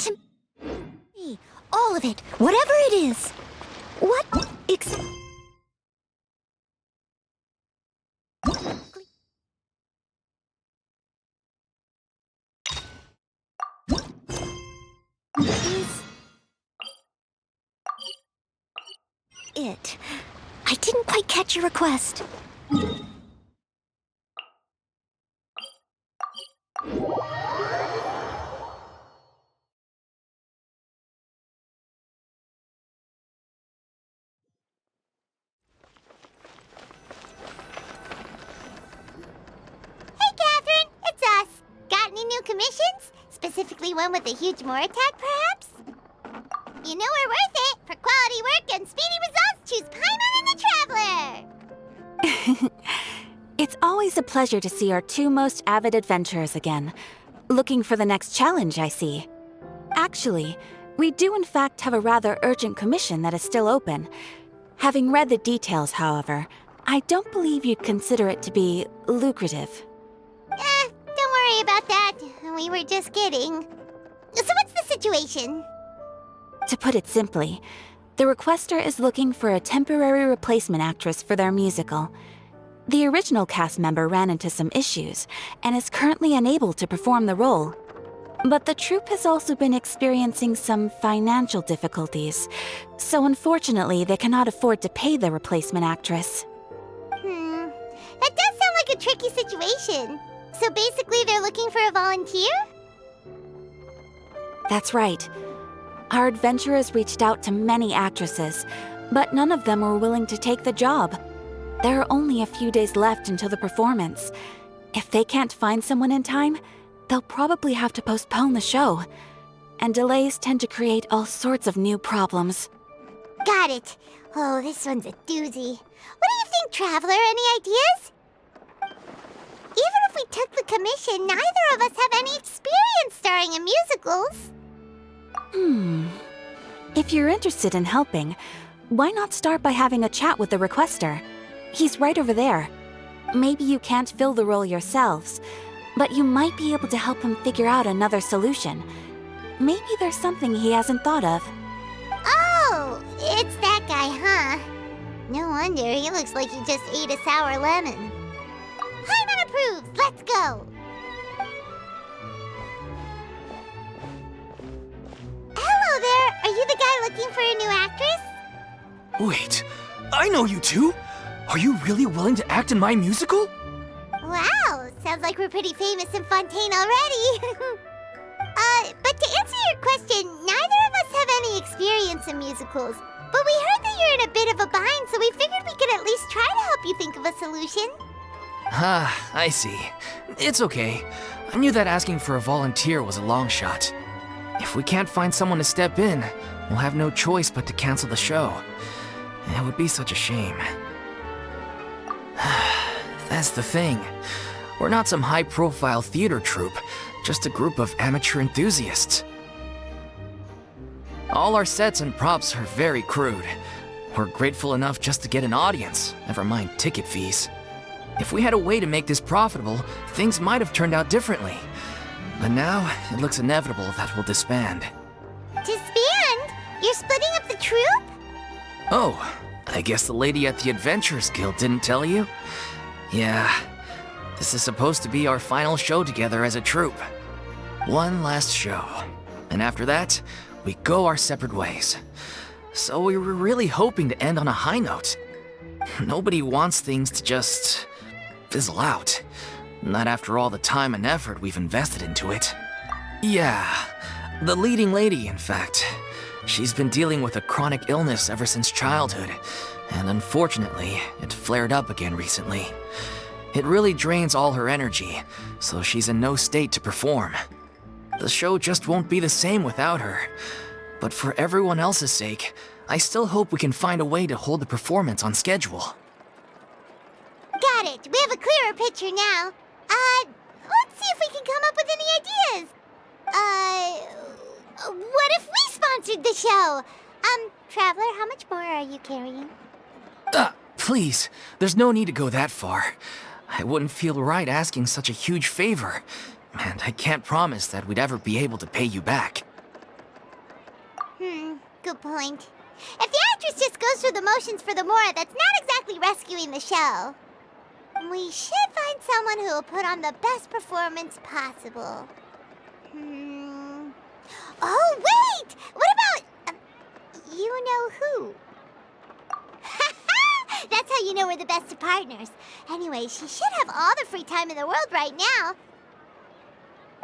to me. All of it, whatever it is. What is it? I didn't quite catch your request. Commissions? Specifically one with a huge more attack, perhaps? You know we're worth it. For quality work and speedy results, choose Paimon and the Traveler! It's always a pleasure to see our two most avid adventurers again. Looking for the next challenge, I see. Actually, we do in fact have a rather urgent commission that is still open. Having read the details, however, I don't believe you'd consider it to be lucrative. Don't worry about that. We were just kidding. So what's the situation? To put it simply, the requester is looking for a temporary replacement actress for their musical. The original cast member ran into some issues and is currently unable to perform the role. But the troupe has also been experiencing some financial difficulties, so unfortunately they cannot afford to pay the replacement actress. That does sound like a tricky situation. So basically they're looking for a volunteer? That's right. Our adventurers reached out to many actresses, but none of them were willing to take the job. There are only a few days left until the performance. If they can't find someone in time, they'll probably have to postpone the show. And delays tend to create all sorts of new problems. Got it. Oh, this one's a doozy. What do you think, Traveler? Any ideas? Even if we took the commission, neither of us have any experience starring in musicals. If you're interested in helping, why not start by having a chat with the requester? He's right over there. Maybe you can't fill the role yourselves, but you might be able to help him figure out another solution. Maybe there's something he hasn't thought of. Oh, it's that guy, huh? No wonder, he looks like he just ate a sour lemon. Paimon approves! Let's go! Hello there! Are you the guy looking for a new actress? Wait, I know you two! Are you really willing to act in my musical? Wow, sounds like we're pretty famous in Fontaine already. But to answer your question, neither of us have any experience in musicals. But we heard that you're in a bit of a bind, so we figured we could at least try to help you think of a solution. Ah, I see. It's okay. I knew that asking for a volunteer was a long shot. If we can't find someone to step in, we'll have no choice but to cancel the show. It would be such a shame. That's the thing. We're not some high-profile theater troupe, just a group of amateur enthusiasts. All our sets and props are very crude. We're grateful enough just to get an audience, never mind ticket fees. If we had a way to make this profitable, things might have turned out differently. But now, it looks inevitable that we'll disband. Disband? You're splitting up the troupe? Oh, I guess the lady at the Adventurers Guild didn't tell you? Yeah, this is supposed to be our final show together as a troupe. One last show. And after that, we go our separate ways. So we were really hoping to end on a high note. Nobody wants things to just fizzle out. Not after all the time and effort we've invested into it. Yeah, the leading lady, in fact. She's been dealing with a chronic illness ever since childhood, and unfortunately, it flared up again recently. It really drains all her energy, so she's in no state to perform. The show just won't be the same without her. But for everyone else's sake, I still hope we can find a way to hold the performance on schedule. Got it. We have a clearer picture now. Let's see if we can come up with any ideas. What if we sponsored the show? Traveler, how much more are you carrying? Please, there's no need to go that far. I wouldn't feel right asking such a huge favor, and I can't promise that we'd ever be able to pay you back. good point. If the actress just goes through the motions for the Mora, that's not exactly rescuing the show. We should find someone who will put on the best performance possible. Oh, wait! What about... you know who? That's how you know we're the best of partners. Anyway, she should have all the free time in the world right now.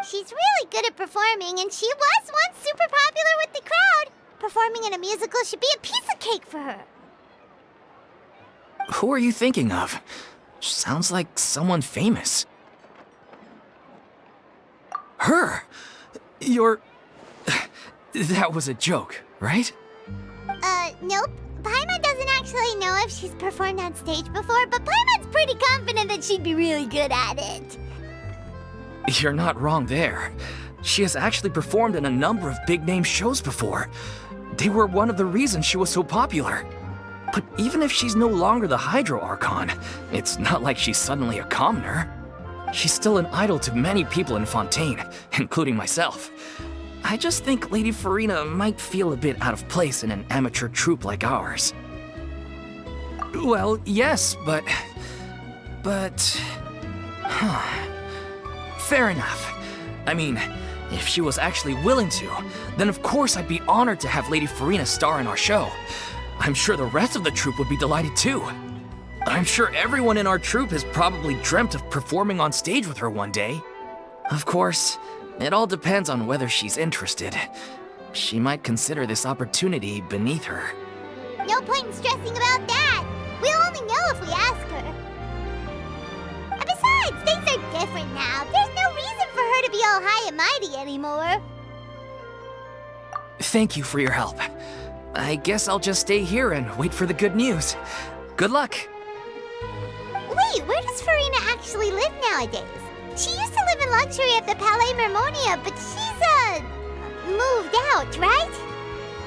She's really good at performing, and she was once super popular with the crowd. Performing in a musical should be a piece of cake for her. Who are you thinking of? Sounds like someone famous. Her? You're... That was a joke, right? Nope. Paimon doesn't actually know if she's performed on stage before, but Paimon's pretty confident that she'd be really good at it. You're not wrong there. She has actually performed in a number of big-name shows before. They were one of the reasons she was so popular. But even if she's no longer the Hydro Archon, it's not like she's suddenly a commoner. She's still an idol to many people in Fontaine, including myself. I just think Lady Farina might feel a bit out of place in an amateur troupe like ours. Well, yes, but... Fair enough. I mean, if she was actually willing to, then of course I'd be honored to have Lady Farina star in our show. I'm sure the rest of the troupe would be delighted too. I'm sure everyone in our troupe has probably dreamt of performing on stage with her one day. Of course, it all depends on whether she's interested. She might consider this opportunity beneath her. No point in stressing about that. We'll only know if we ask her. And besides, things are different now. There's no reason for her to be all high and mighty anymore. Thank you for your help. I guess I'll just stay here and wait for the good news. Good luck. Wait, where does Farina actually live nowadays? She used to live in luxury at the Palais Mermonia, but she's, moved out, right?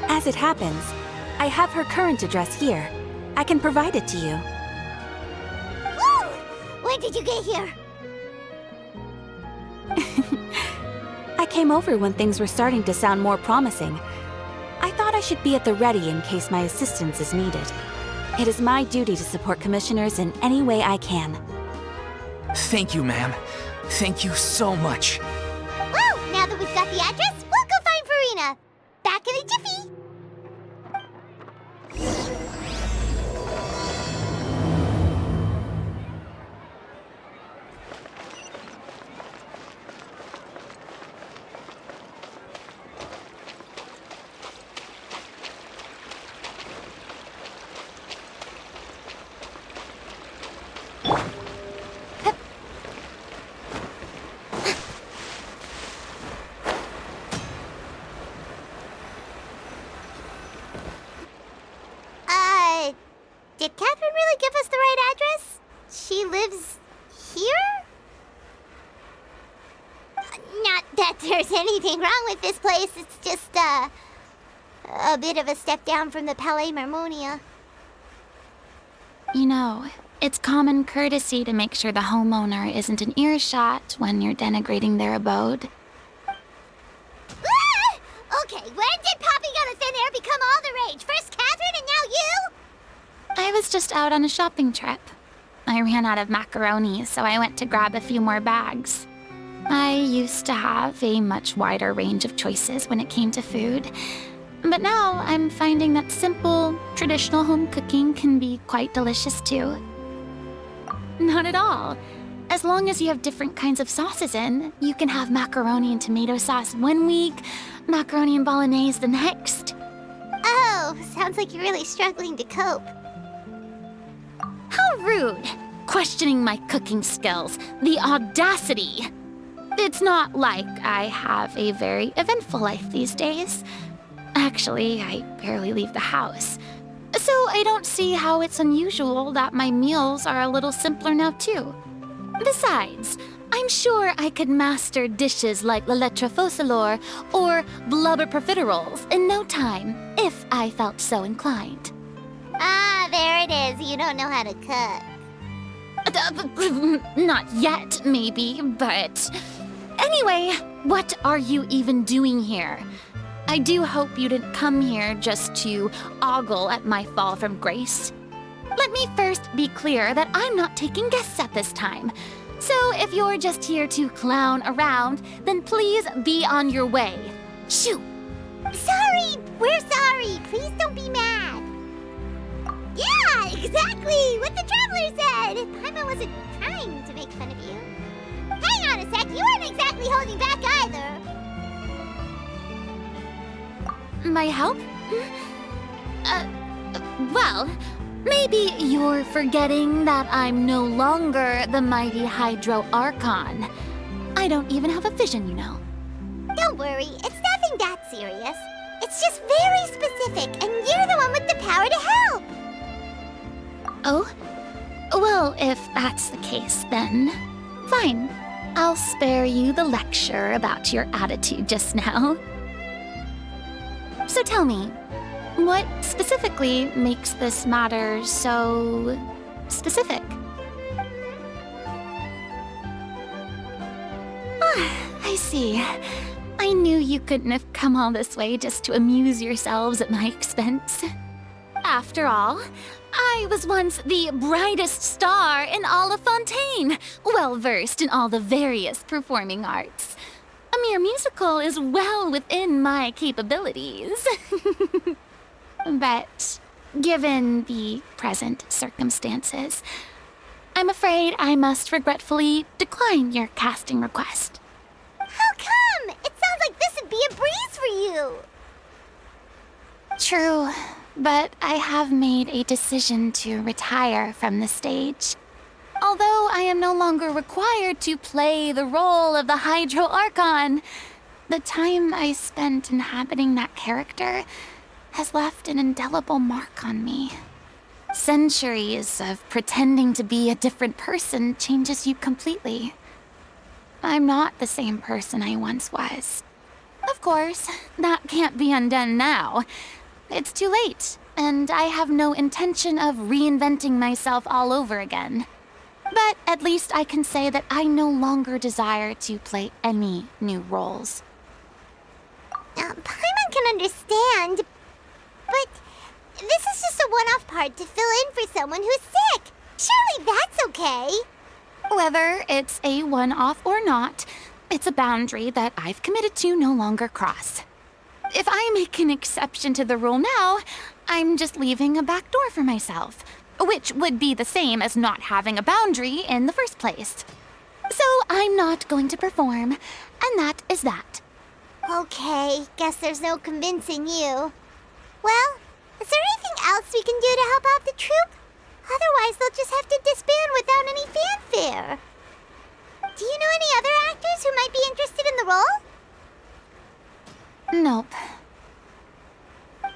As it happens, I have her current address here. I can provide it to you. Woo! When did you get here? I came over when things were starting to sound more promising. I thought I should be at the ready in case my assistance is needed. It is my duty to support commissioners in any way I can. Thank you, ma'am. Thank you so much. Well, now that we've got the address, we'll go find Farina. Back in a jiffy. Did Catherine really give us the right address? She lives here? Not that there's anything wrong with this place. It's just, a bit of a step down from the Palais Mermonia. You know, it's common courtesy to make sure the homeowner isn't in earshot when you're denigrating their abode. Ah! Okay, when did Poppy Got a Thin Air become all the rage? First Catherine and now you? I was just out on a shopping trip. I ran out of macaroni, so I went to grab a few more bags. I used to have a much wider range of choices when it came to food, but now I'm finding that simple, traditional home cooking can be quite delicious too. Not at all. As long as you have different kinds of sauces in, you can have macaroni and tomato sauce one week, macaroni and bolognese the next. Oh, sounds like you're really struggling to cope. How rude! Questioning my cooking skills. The audacity! It's not like I have a very eventful life these days. Actually, I barely leave the house. So I don't see how it's unusual that my meals are a little simpler now too. Besides, I'm sure I could master dishes like la lettre faucilor or blubber profiteroles in no time, if I felt so inclined. Ah, there it is. You don't know how to cook. Not yet, maybe, but... Anyway, what are you even doing here? I do hope you didn't come here just to ogle at my fall from grace. Let me first be clear that I'm not taking guests at this time. So if you're just here to clown around, then please be on your way. Shoo! Sorry! We're sorry! Please don't be mad! Yeah, exactly! What the Traveler said! Paimon wasn't trying to make fun of you. Hang on a sec, you weren't exactly holding back either. My help? Well, maybe you're forgetting that I'm no longer the mighty Hydro Archon. I don't even have a vision, you know. Don't worry, it's nothing that serious. It's just very specific, and you're the one with the power to help! Oh? Well, if that's the case, then fine. I'll spare you the lecture about your attitude just now. So tell me, what specifically makes this matter so specific? I see. I knew you couldn't have come all this way just to amuse yourselves at my expense. After all, I was once the brightest star in all of Fontaine, well-versed in all the various performing arts. A mere musical is well within my capabilities. But given the present circumstances, I'm afraid I must regretfully decline your casting request. How come? It sounds like this would be a breeze for you. True, but I have made a decision to retire from the stage. Although I am no longer required to play the role of the Hydro Archon, the time I spent inhabiting that character has left an indelible mark on me. Centuries of pretending to be a different person changes you completely. I'm not the same person I once was. Of course, that can't be undone now. It's too late, and I have no intention of reinventing myself all over again. But at least I can say that I no longer desire to play any new roles. Paimon can understand, but this is just a one-off part to fill in for someone who's sick. Surely that's okay. Whether it's a one-off or not, it's a boundary that I've committed to no longer cross. If I make an exception to the rule now, I'm just leaving a back door for myself, which would be the same as not having a boundary in the first place. So I'm not going to perform, and that is that. Okay, guess there's no convincing you. Well, is there anything else we can do to help out the troupe? Otherwise, they'll just have to disband without any fanfare. Do you know any other actors who might be interested in the role? Nope.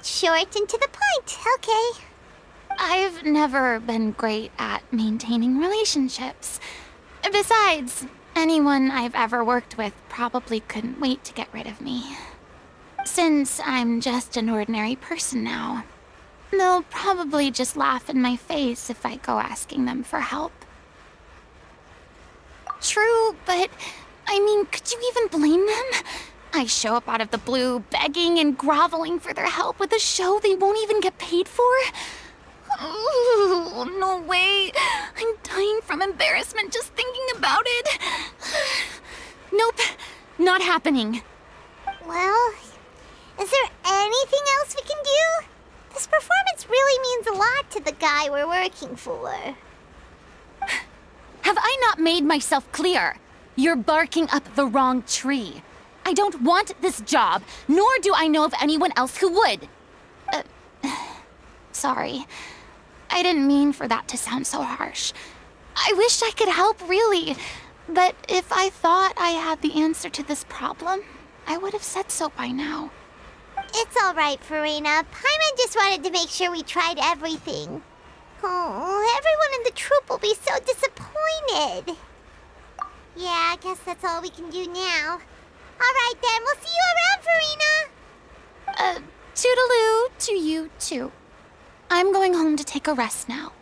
Short and to the point, okay. I've never been great at maintaining relationships. Besides, anyone I've ever worked with probably couldn't wait to get rid of me. Since I'm just an ordinary person now, they'll probably just laugh in my face if I go asking them for help. True, but I mean, could you even blame them? I show up out of the blue, begging and groveling for their help with a show they won't even get paid for? Oh, no way. I'm dying from embarrassment just thinking about it. Nope, not happening. Well, is there anything else we can do? This performance really means a lot to the guy we're working for. Have I not made myself clear? You're barking up the wrong tree. I don't want this job, nor do I know of anyone else who would. Sorry. I didn't mean for that to sound so harsh. I wish I could help, really. But if I thought I had the answer to this problem, I would have said so by now. It's all right, Farina. Paimon just wanted to make sure we tried everything. Oh, everyone in the troupe will be so disappointed. Yeah, I guess that's all we can do now. All right, then. We'll see you around, Farina. Toodaloo to you, too. I'm going home to take a rest now.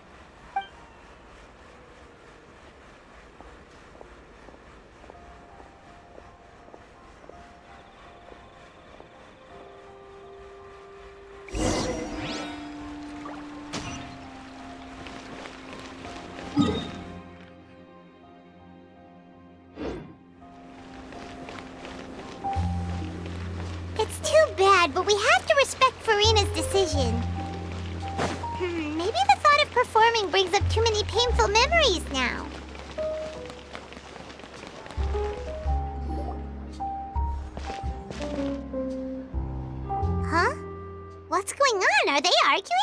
bad, but we have to respect Farina's decision. Maybe the thought of performing brings up too many painful memories now. Huh? What's going on? Are they arguing?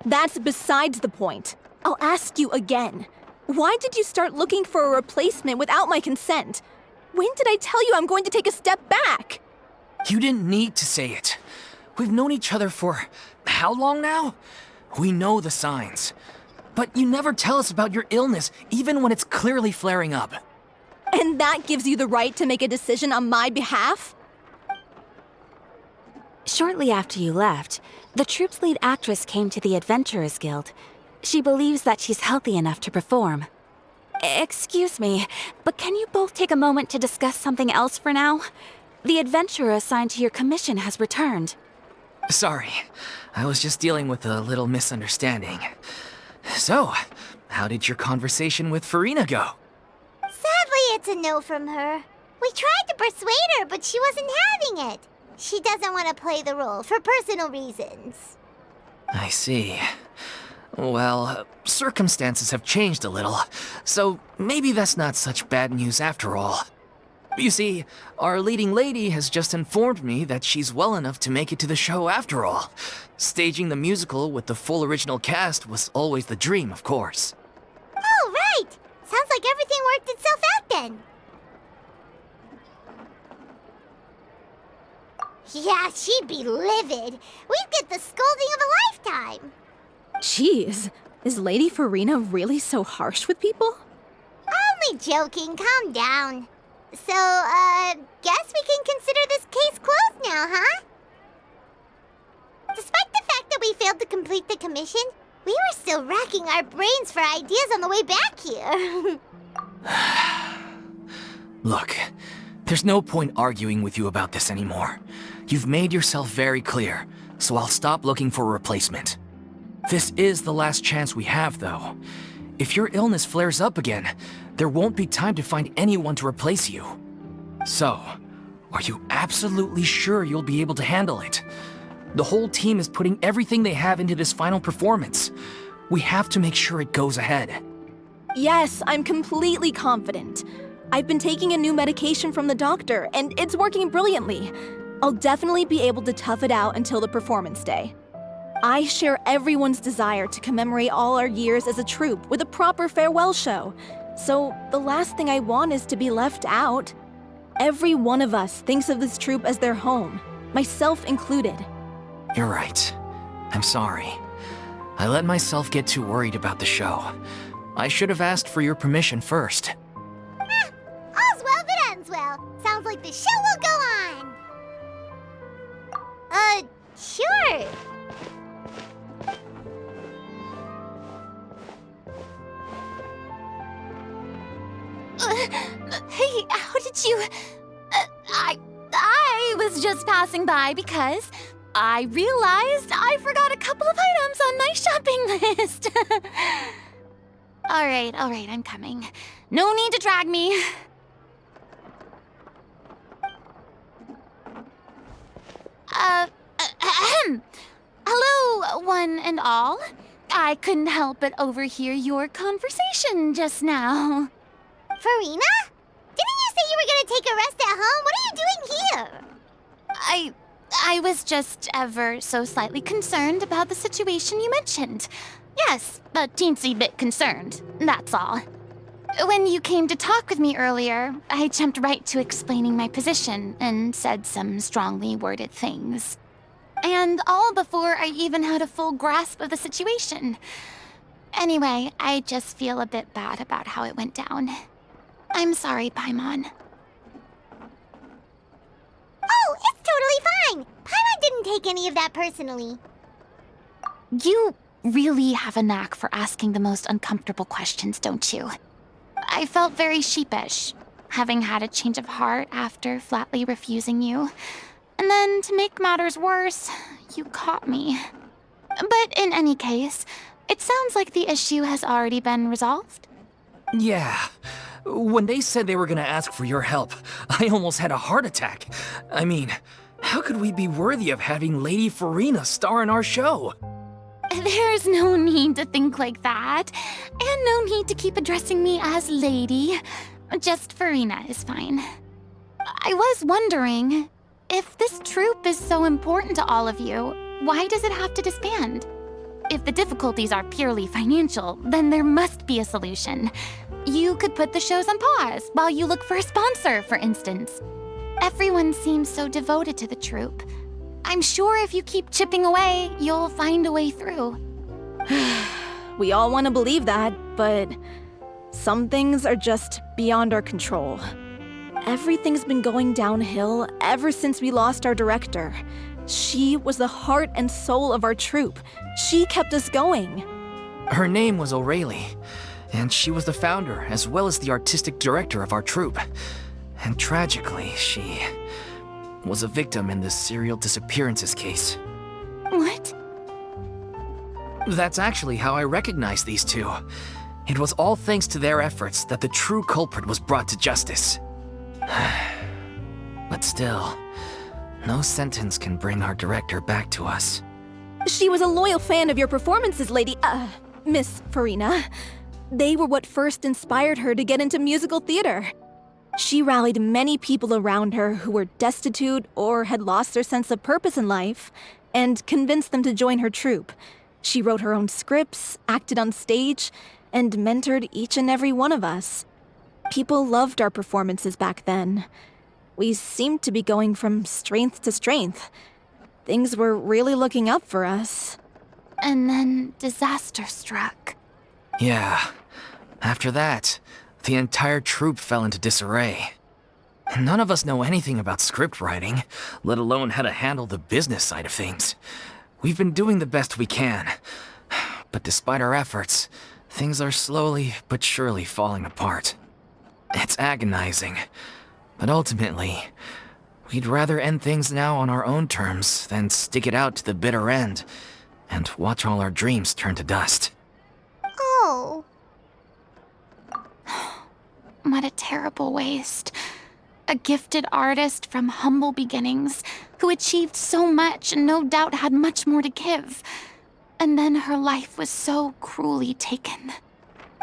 That's besides the point. I'll ask you again. Why did you start looking for a replacement without my consent? When did I tell you I'm going to take a step back? You didn't need to say it. We've known each other for how long now? We know the signs. But you never tell us about your illness, even when it's clearly flaring up. And that gives you the right to make a decision on my behalf? Shortly after you left, the troupe's lead actress came to the Adventurers Guild. She believes that she's healthy enough to perform. Excuse me, but can you both take a moment to discuss something else for now? The adventurer assigned to your commission has returned. Sorry, I was just dealing with a little misunderstanding. So, how did your conversation with Farina go? Sadly, it's a no from her. We tried to persuade her, but she wasn't having it. She doesn't want to play the role for personal reasons. I see. Well, circumstances have changed a little, so maybe that's not such bad news after all. You see, our leading lady has just informed me that she's well enough to make it to the show after all. Staging the musical with the full original cast was always the dream, of course. Oh, right! Sounds like everything worked itself out then. Yeah, she'd be livid. We'd get the scolding of a lifetime. Jeez, is Lady Farina really so harsh with people? Only joking, calm down. So, guess we can consider this case closed now, huh? Despite the fact that we failed to complete the commission, we were still racking our brains for ideas on the way back here. Look, there's no point arguing with you about this anymore. You've made yourself very clear, so I'll stop looking for a replacement. This is the last chance we have, though. If your illness flares up again, there won't be time to find anyone to replace you. So, are you absolutely sure you'll be able to handle it? The whole team is putting everything they have into this final performance. We have to make sure it goes ahead. Yes, I'm completely confident. I've been taking a new medication from the doctor, and it's working brilliantly. I'll definitely be able to tough it out until the performance day. I share everyone's desire to commemorate all our years as a troupe with a proper farewell show. So the last thing I want is to be left out. Every one of us thinks of this troupe as their home, myself included. You're right. I'm sorry. I let myself get too worried about the show. I should have asked for your permission first. All's well that ends well. Sounds like the show will go on. Sure. Hey, how did you... I was just passing by because I realized I forgot a couple of items on my shopping list. All right, I'm coming. No need to drag me. Hello, one and all. I couldn't help but overhear your conversation just now. Farina? Didn't you say you were gonna take a rest at home? What are you doing here? I was just ever so slightly concerned about the situation you mentioned. Yes, a teensy bit concerned, that's all. When you came to talk with me earlier, I jumped right to explaining my position and said some strongly worded things. And all before I even had a full grasp of the situation. Anyway, I just feel a bit bad about how it went down. I'm sorry, Paimon. Oh, it's totally fine. Paimon didn't take any of that personally. You really have a knack for asking the most uncomfortable questions, don't you? I felt very sheepish, having had a change of heart after flatly refusing you. And then, to make matters worse, you caught me. But in any case, it sounds like the issue has already been resolved. Yeah, When they said they were gonna ask for your help, I almost had a heart attack. I mean, how could we be worthy of having Lady Farina star in our show? There's no need to think like that, and no need to keep addressing me as lady. Just Farina is fine. I was wondering, if this troupe is so important to all of you, why does it have to disband? If the difficulties are purely financial, then there must be a solution. You could put the shows on pause while you look for a sponsor, for instance. Everyone seems so devoted to the troupe. I'm sure if you keep chipping away, you'll find a way through. We all want to believe that, but some things are just beyond our control. Everything's been going downhill ever since we lost our director. She was the heart and soul of our troupe. She kept us going. Her name was O'Reilly, and she was the founder as well as the artistic director of our troupe. And tragically, she was a victim in this serial disappearances case. What? That's actually how I recognized these two. It was all thanks to their efforts that the true culprit was brought to justice. But still, no sentence can bring our director back to us. She was a loyal fan of your performances, Miss Farina. They were what first inspired her to get into musical theater. She rallied many people around her who were destitute or had lost their sense of purpose in life, and convinced them to join her troupe. She wrote her own scripts, acted on stage, and mentored each and every one of us. People loved our performances back then. We seemed to be going from strength to strength. Things were really looking up for us. And then disaster struck. Yeah. After that, the entire troupe fell into disarray. None of us know anything about script writing, let alone how to handle the business side of things. We've been doing the best we can. But despite our efforts, things are slowly but surely falling apart. It's agonizing. But ultimately, we'd rather end things now on our own terms than stick it out to the bitter end and watch all our dreams turn to dust. Oh. What a terrible waste. A gifted artist from humble beginnings who achieved so much and no doubt had much more to give. And then her life was so cruelly taken.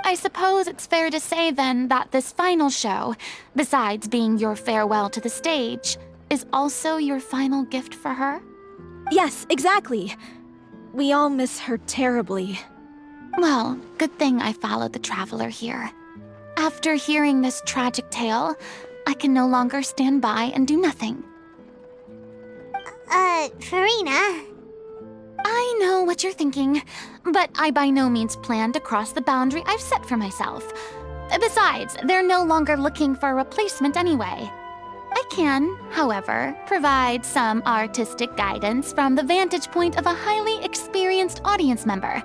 I suppose it's fair to say then that this final show, besides being your farewell to the stage, is also your final gift for her? Yes, exactly. We all miss her terribly. Well, good thing I followed the traveler here. After hearing this tragic tale, I can no longer stand by and do nothing. Farina. I know what you're thinking, but I by no means plan to cross the boundary I've set for myself. Besides, they're no longer looking for a replacement anyway. I can, however, provide some artistic guidance from the vantage point of a highly experienced audience member.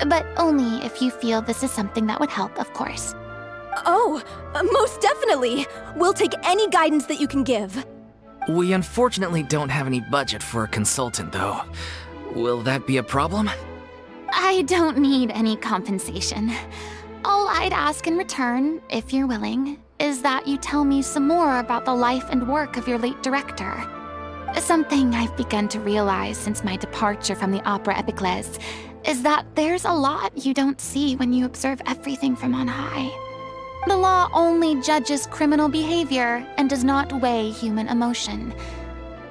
But only if you feel this is something that would help, of course. Oh, most definitely. We'll take any guidance that you can give. We unfortunately don't have any budget for a consultant, though. Will that be a problem? I don't need any compensation. All I'd ask in return, if you're willing, is that you tell me some more about the life and work of your late director. Something I've begun to realize since my departure from the Opera Epiclese is that there's a lot you don't see when you observe everything from on high. The law only judges criminal behavior and does not weigh human emotion.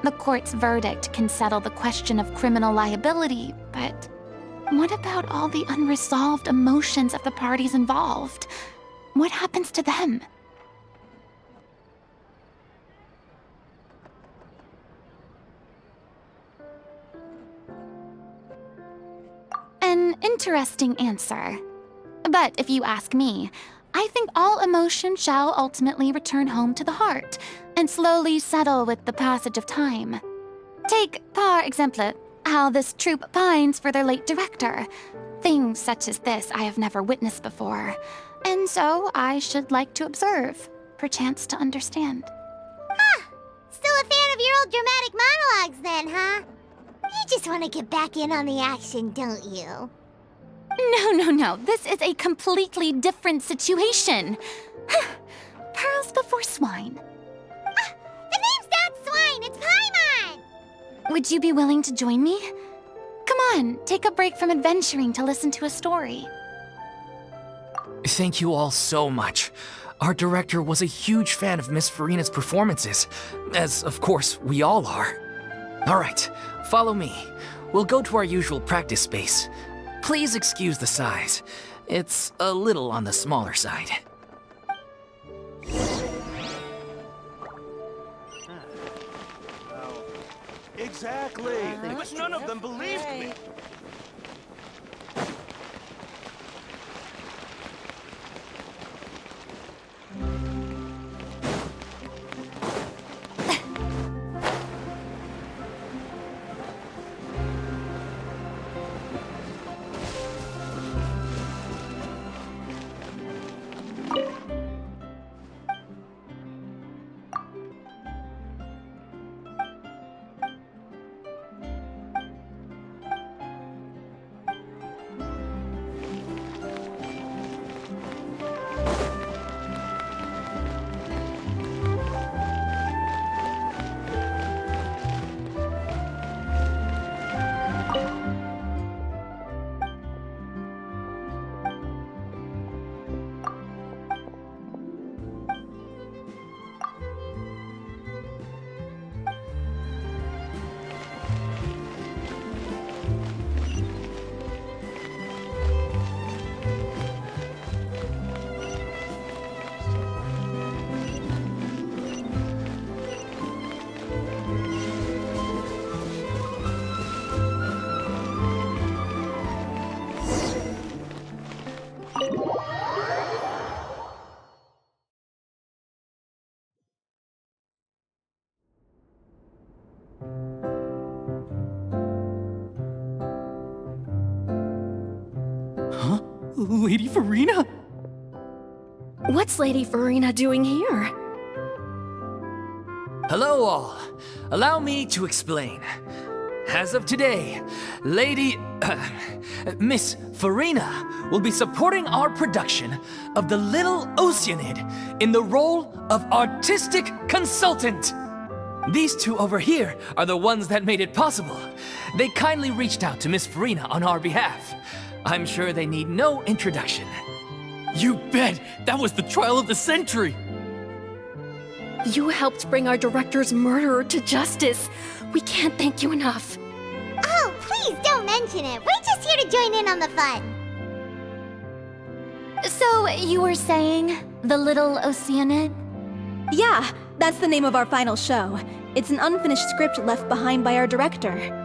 The court's verdict can settle the question of criminal liability, but what about all the unresolved emotions of the parties involved? What happens to them? An interesting answer. But if you ask me, I think all emotion shall ultimately return home to the heart and slowly settle with the passage of time. Take, par exemple, how this troupe pines for their late director. Things such as this I have never witnessed before, and so I should like to observe, perchance to understand. Still a fan of your old dramatic monologues then, huh? You just want to get back in on the action, don't you? No. This is a completely different situation. for swine. The name's not Swine, it's Paimon! Would you be willing to join me? Come on, take a break from adventuring to listen to a story. Thank you all so much. Our director was a huge fan of Miss Farina's performances, as of course we all are. All right, follow me. We'll go to our usual practice space. Please excuse the size. It's a little on the smaller side. Exactly. But none of them believed me. Lady Farina? What's Lady Farina doing here? Hello all. Allow me to explain. As of today, Miss Farina will be supporting our production of The Little Oceanid in the role of artistic consultant. These two over here are the ones that made it possible. They kindly reached out to Miss Farina on our behalf. I'm sure they need no introduction. You bet! That was the trial of the century! You helped bring our director's murderer to justice. We can't thank you enough. Oh, please don't mention it. We're just here to join in on the fun. So, you were saying The Little Oceanid? Yeah, that's the name of our final show. It's an unfinished script left behind by our director.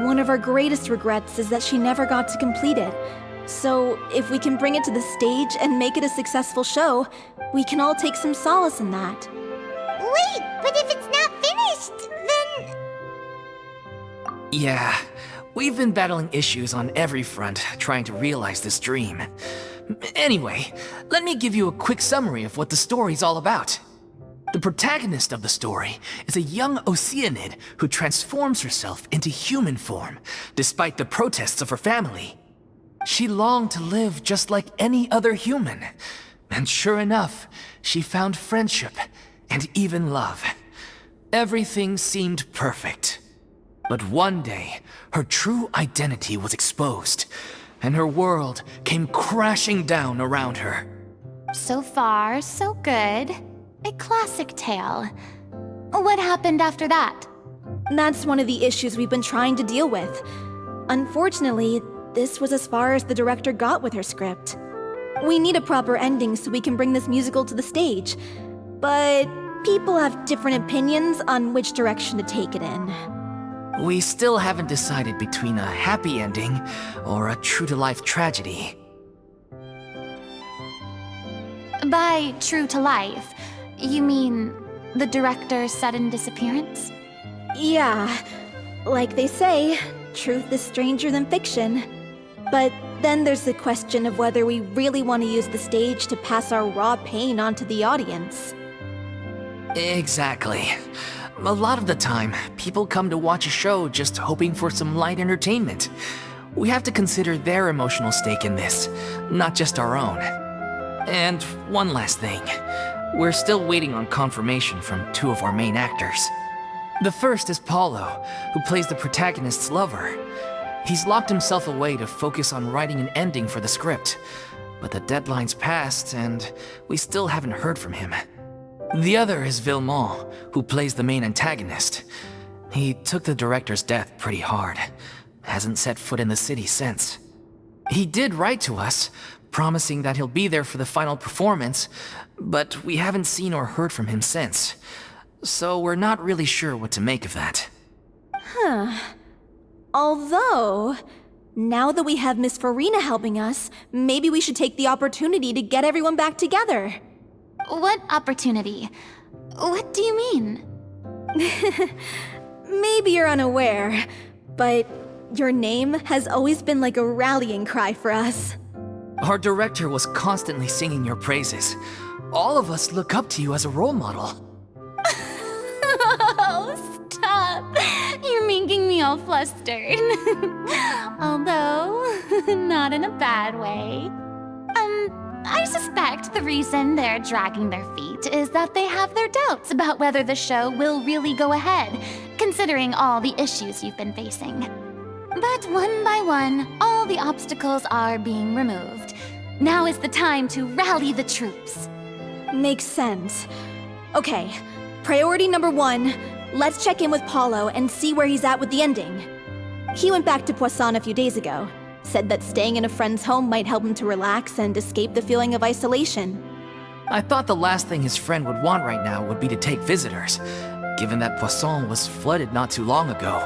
One of our greatest regrets is that she never got to complete it. So, if we can bring it to the stage and make it a successful show, we can all take some solace in that. Wait, but if it's not finished, then... Yeah, we've been battling issues on every front trying to realize this dream. Anyway, let me give you a quick summary of what the story's all about. The protagonist of the story is a young Oceanid who transforms herself into human form, despite the protests of her family. She longed to live just like any other human, and sure enough, she found friendship and even love. Everything seemed perfect. But one day, her true identity was exposed, and her world came crashing down around her. So far, so good. A classic tale. What happened after that? That's one of the issues we've been trying to deal with. Unfortunately, this was as far as the director got with her script. We need a proper ending so we can bring this musical to the stage. But people have different opinions on which direction to take it in. We still haven't decided between a happy ending or a true-to-life tragedy. By true to life, you mean the director's sudden disappearance? Yeah, like they say, truth is stranger than fiction. But then there's the question of whether we really want to use the stage to pass our raw pain onto the audience. Exactly. A lot of the time, people come to watch a show just hoping for some light entertainment. We have to consider their emotional stake in this, not just our own. And one last thing. We're still waiting on confirmation from two of our main actors. The first is Paulo, who plays the protagonist's lover. He's locked himself away to focus on writing an ending for the script, but the deadline's passed and we still haven't heard from him. The other is Villemont, who plays the main antagonist. He took the director's death pretty hard. Hasn't set foot in the city since. He did write to us, promising that he'll be there for the final performance, but we haven't seen or heard from him since. So we're not really sure what to make of that. Although, now that we have Miss Farina helping us, maybe we should take the opportunity to get everyone back together. What opportunity? What do you mean? Maybe you're unaware, but your name has always been like a rallying cry for us. Our director was constantly singing your praises. All of us look up to you as a role model. Oh, stop! You're making me all flustered. Although, not in a bad way. I suspect the reason they're dragging their feet is that they have their doubts about whether the show will really go ahead, considering all the issues you've been facing. But one by one, all the obstacles are being removed. Now is the time to rally the troops. Makes sense. Okay, priority number 1, let's check in with Paulo and see where he's at with the ending. He went back to Poisson a few days ago, said that staying in a friend's home might help him to relax and escape the feeling of isolation. I thought the last thing his friend would want right now would be to take visitors, given that Poisson was flooded not too long ago.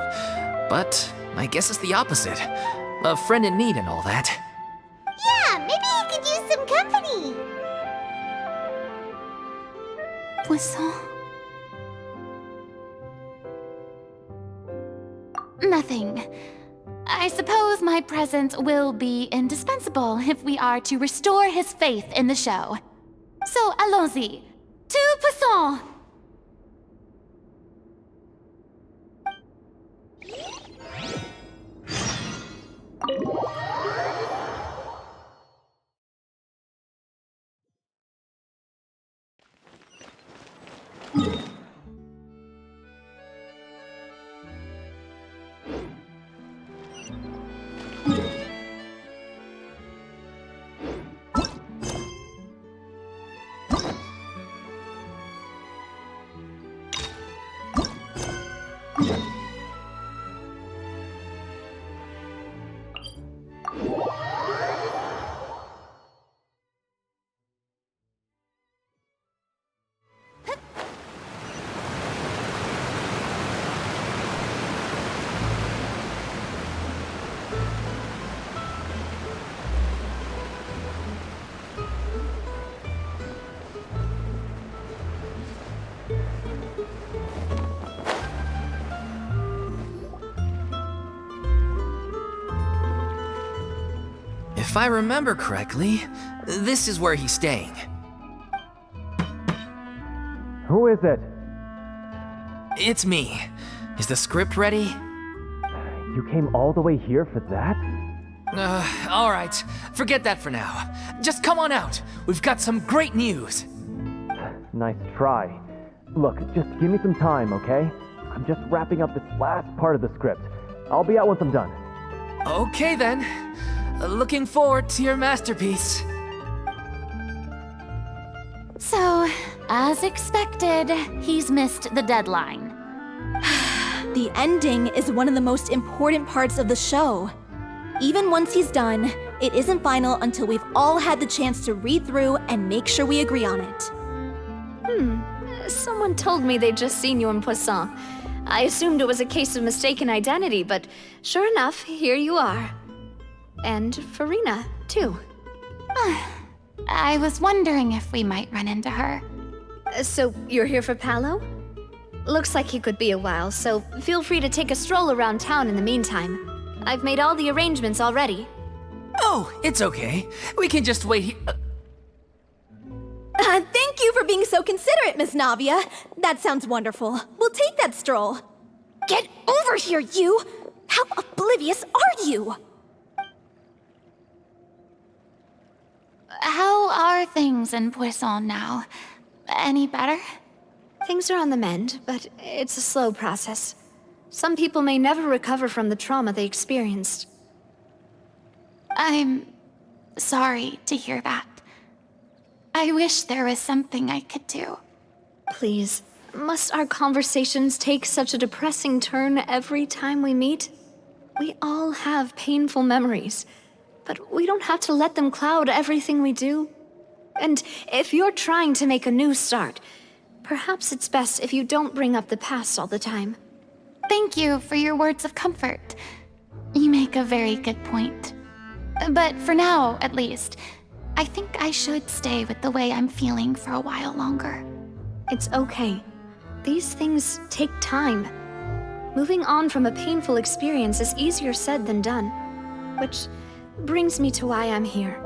But I guess it's the opposite. A friend in need and all that. Yeah, maybe he could use some company. Poisson? Nothing. I suppose my presence will be indispensable if we are to restore his faith in the show. So allons-y. To Poisson! If I remember correctly, this is where he's staying. Who is it? It's me. Is the script ready? You came all the way here for that? All right. Forget that for now. Just come on out. We've got some great news. Nice try. Look, just give me some time, okay? I'm just wrapping up this last part of the script. I'll be out once I'm done. Okay then. Looking forward to your masterpiece. So, as expected, he's missed the deadline. The ending is one of the most important parts of the show. Even once he's done, it isn't final until we've all had the chance to read through and make sure we agree on it. Someone told me they'd just seen you in Poisson. I assumed it was a case of mistaken identity, but sure enough, here you are. And Farina, too. I was wondering if we might run into her. So, you're here for Paolo? Looks like he could be a while, so feel free to take a stroll around town in the meantime. I've made all the arrangements already. Oh, it's okay. We can just wait here. Thank you for being so considerate, Miss Navia. That sounds wonderful. We'll take that stroll. Get over here, you! How oblivious are you? How are things in Poisson now? Any better? Things are on the mend, but it's a slow process. Some people may never recover from the trauma they experienced. I'm sorry to hear that. I wish there was something I could do. Please, must our conversations take such a depressing turn every time we meet? We all have painful memories, but we don't have to let them cloud everything we do. And if you're trying to make a new start, perhaps it's best if you don't bring up the past all the time. Thank you for your words of comfort. You make a very good point. But for now, at least, I think I should stay with the way I'm feeling for a while longer. It's okay. These things take time. Moving on from a painful experience is easier said than done. Which brings me to why I'm here.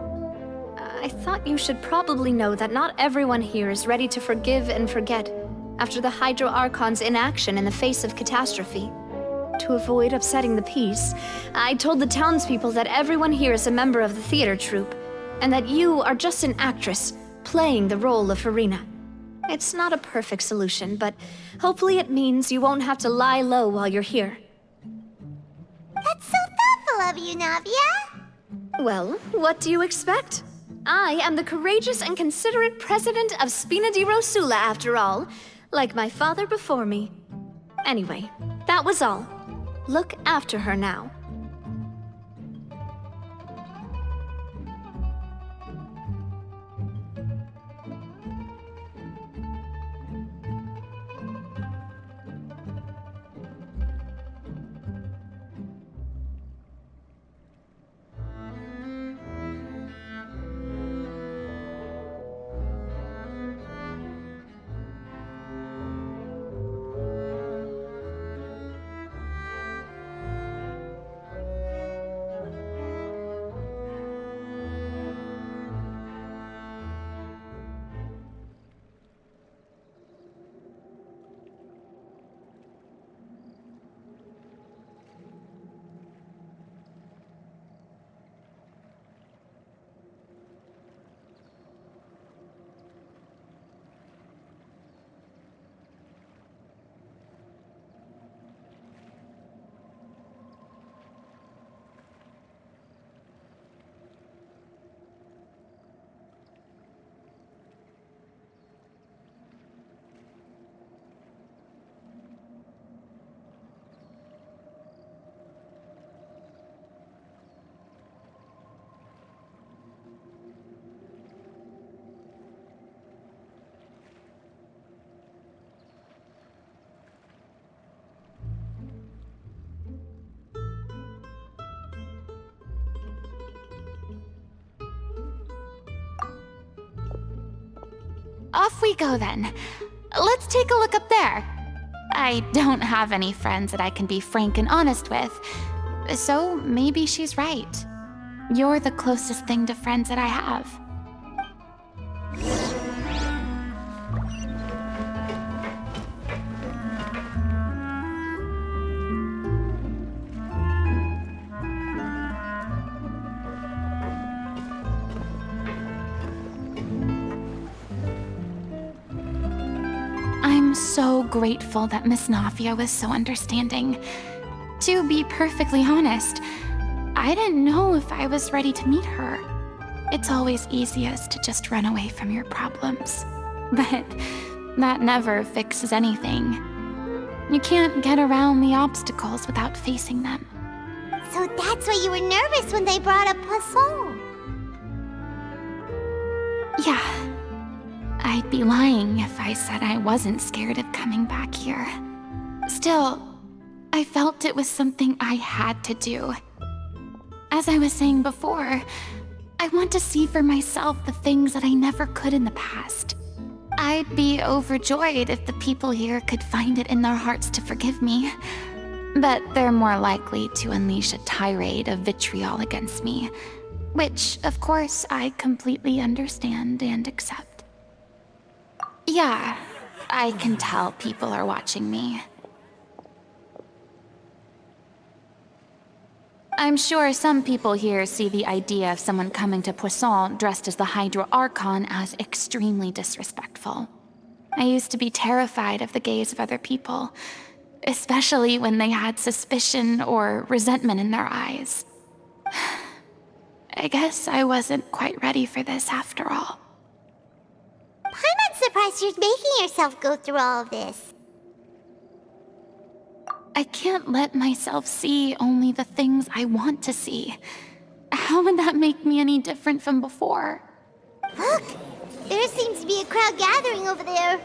I thought you should probably know that not everyone here is ready to forgive and forget after the Hydro Archon's inaction in the face of catastrophe. To avoid upsetting the peace, I told the townspeople that everyone here is a member of the theater troupe, and that you are just an actress playing the role of Farina. It's not a perfect solution, but hopefully it means you won't have to lie low while you're here. That's so thoughtful of you, Navia. Well, what do you expect? I am the courageous and considerate president of Spina di Rosula, after all, like my father before me. Anyway, that was all. Look after her now. Off we go then. Let's take a look up there. I don't have any friends that I can be frank and honest with, so maybe she's right. You're the closest thing to friends that I have. I'm so grateful that Miss Nafia was so understanding. To be perfectly honest, I didn't know if I was ready to meet her. It's always easiest to just run away from your problems. But that never fixes anything. You can't get around the obstacles without facing them. So that's why you were nervous when they brought up Poisson. Yeah. I'd be lying if I said I wasn't scared of coming back here. Still, I felt it was something I had to do. As I was saying before, I want to see for myself the things that I never could in the past. I'd be overjoyed if the people here could find it in their hearts to forgive me. But they're more likely to unleash a tirade of vitriol against me, which, of course, I completely understand and accept. Yeah, I can tell people are watching me. I'm sure some people here see the idea of someone coming to Poisson dressed as the Hydro Archon as extremely disrespectful. I used to be terrified of the gaze of other people, especially when they had suspicion or resentment in their eyes. I guess I wasn't quite ready for this after all. I'm not surprised you're making yourself go through all of this. I can't let myself see only the things I want to see. How would that make me any different from before? Look! There seems to be a crowd gathering over there.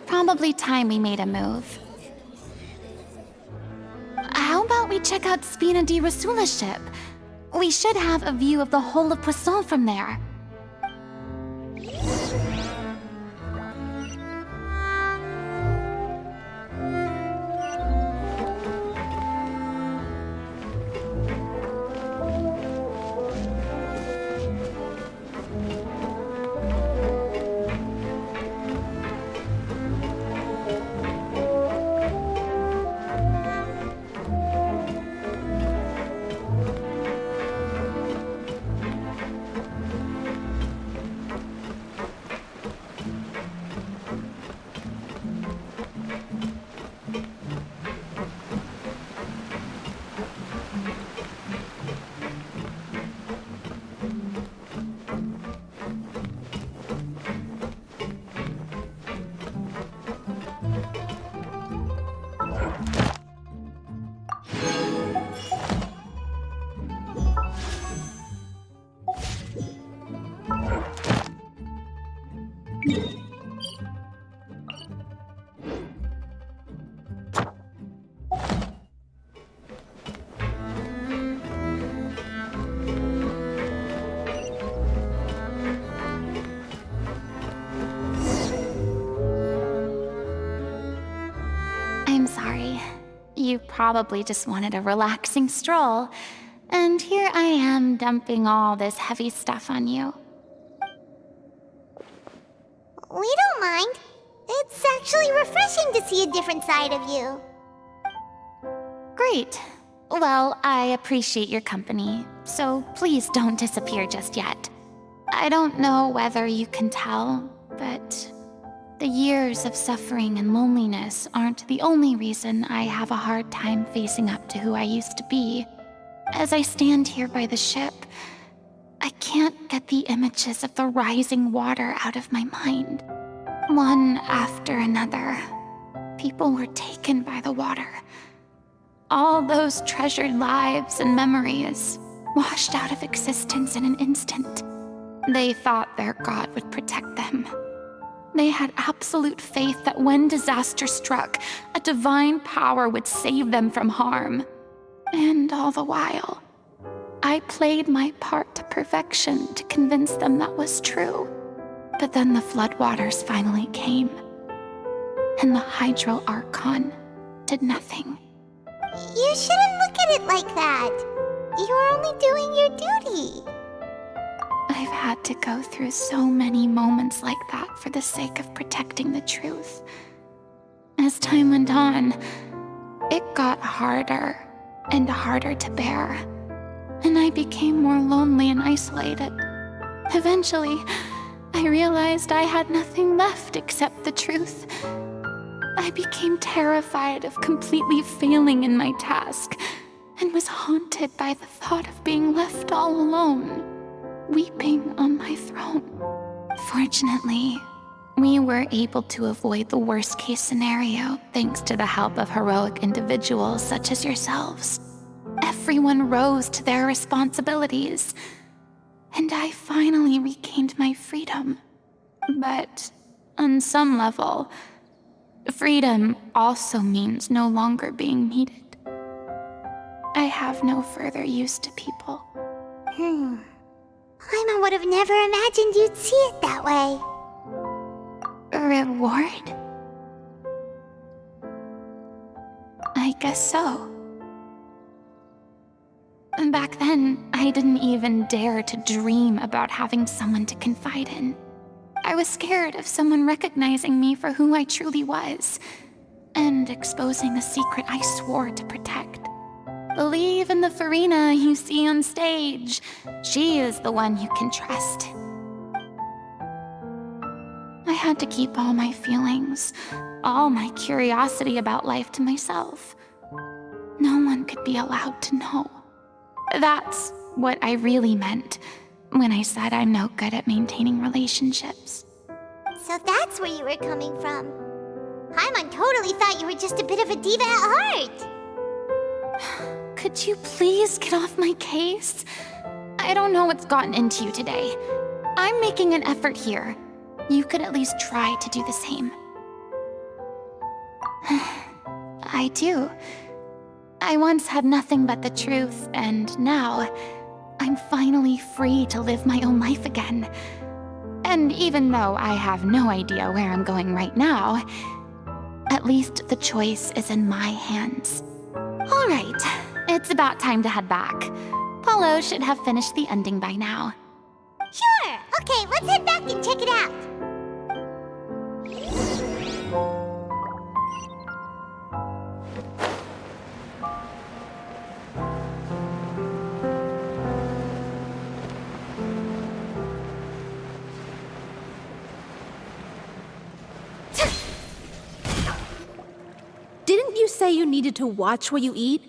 Probably time we made a move. How about we check out Spina di Rasula's ship? We should have a view of the whole of Poisson from there. I'm sorry. You probably just wanted a relaxing stroll, and here I am dumping all this heavy stuff on you. We don't mind. It's actually refreshing to see a different side of you. Great. Well, I appreciate your company, so please don't disappear just yet. I don't know whether you can tell, but the years of suffering and loneliness aren't the only reason I have a hard time facing up to who I used to be. As I stand here by the ship, I can't get the images of the rising water out of my mind. One after another, people were taken by the water. All those treasured lives and memories washed out of existence in an instant. They thought their god would protect them. They had absolute faith that when disaster struck, a divine power would save them from harm. And all the while, I played my part to perfection to convince them that was true. But then the floodwaters finally came, and the Hydro Archon did nothing. You shouldn't look at it like that. You're only doing your duty. I've had to go through so many moments like that for the sake of protecting the truth. As time went on, it got harder and harder to bear, and I became more lonely and isolated. Eventually, I realized I had nothing left except the truth. I became terrified of completely failing in my task, and was haunted by the thought of being left all alone, weeping on my throne. Fortunately, we were able to avoid the worst-case scenario thanks to the help of heroic individuals such as yourselves. Everyone rose to their responsibilities, and I finally regained my freedom. But on some level, freedom also means no longer being needed. I have no further use to people. Paimon would have never imagined you'd see it that way. Reward? I guess so. Back then, I didn't even dare to dream about having someone to confide in. I was scared of someone recognizing me for who I truly was, and exposing the secret I swore to protect. Believe in the Farina you see on stage. She is the one you can trust. I had to keep all my feelings, all my curiosity about life to myself. No one could be allowed to know. That's what I really meant when I said I'm no good at maintaining relationships. So that's where you were coming from. Paimon totally thought you were just a bit of a diva at heart. Could you please get off my case? I don't know what's gotten into you today. I'm making an effort here. You could at least try to do the same. I do. I once had nothing but the truth, and now I'm finally free to live my own life again. And even though I have no idea where I'm going right now, at least the choice is in my hands. All right, it's about time to head back. Paulo should have finished the ending by now. Sure! Okay, let's head back and check it out. Didn't you say you needed to watch what you eat?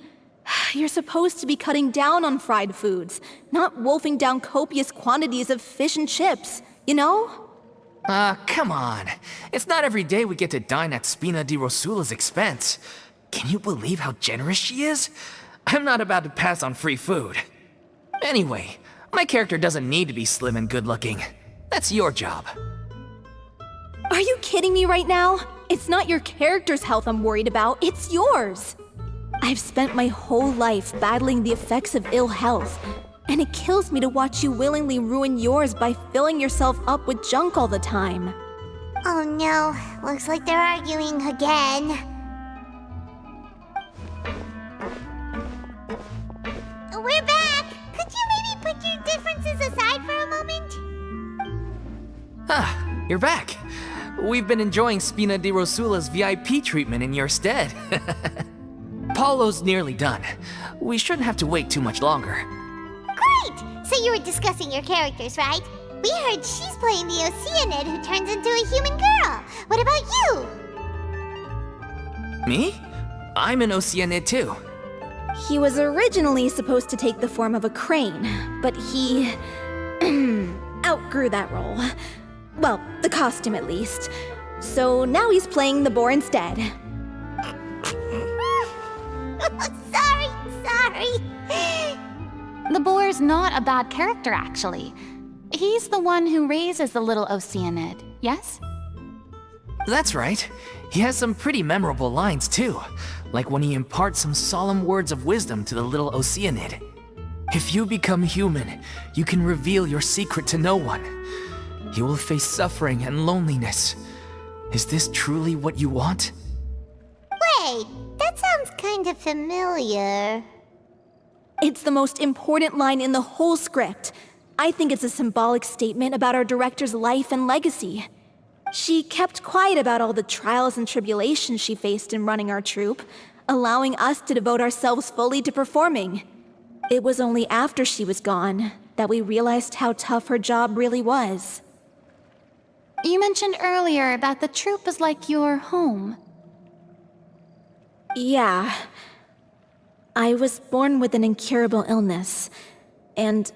You're supposed to be cutting down on fried foods, not wolfing down copious quantities of fish and chips, you know? Come on. It's not every day we get to dine at Spina di Rosula's expense. Can you believe how generous she is? I'm not about to pass on free food. Anyway, my character doesn't need to be slim and good-looking. That's your job. Are you kidding me right now? It's not your character's health I'm worried about, it's yours. I've spent my whole life battling the effects of ill health, and it kills me to watch you willingly ruin yours by filling yourself up with junk all the time. Oh no, looks like they're arguing again. We're back! Could you maybe put your differences aside for a moment? Ah, you're back. We've been enjoying Spina di Rosula's VIP treatment in your stead. Paulo's nearly done. We shouldn't have to wait too much longer. Great! So you were discussing your characters, right? We heard she's playing the Oceanid who turns into a human girl. What about you? Me? I'm an Oceanid too. He was originally supposed to take the form of a crane, but he outgrew that role. Well, the costume at least. So now he's playing the boar instead. Sorry. The boar's not a bad character, actually. He's the one who raises the little Oceanid, yes? That's right. He has some pretty memorable lines too, like when he imparts some solemn words of wisdom to the little Oceanid. If you become human, you can reveal your secret to no one. You will face suffering and loneliness. Is this truly what you want? Wait, that sounds kind of familiar. It's the most important line in the whole script. I think it's a symbolic statement about our director's life and legacy. She kept quiet about all the trials and tribulations she faced in running our troupe, allowing us to devote ourselves fully to performing. It was only after she was gone that we realized how tough her job really was. You mentioned earlier that the troupe is like your home. Yeah. I was born with an incurable illness, and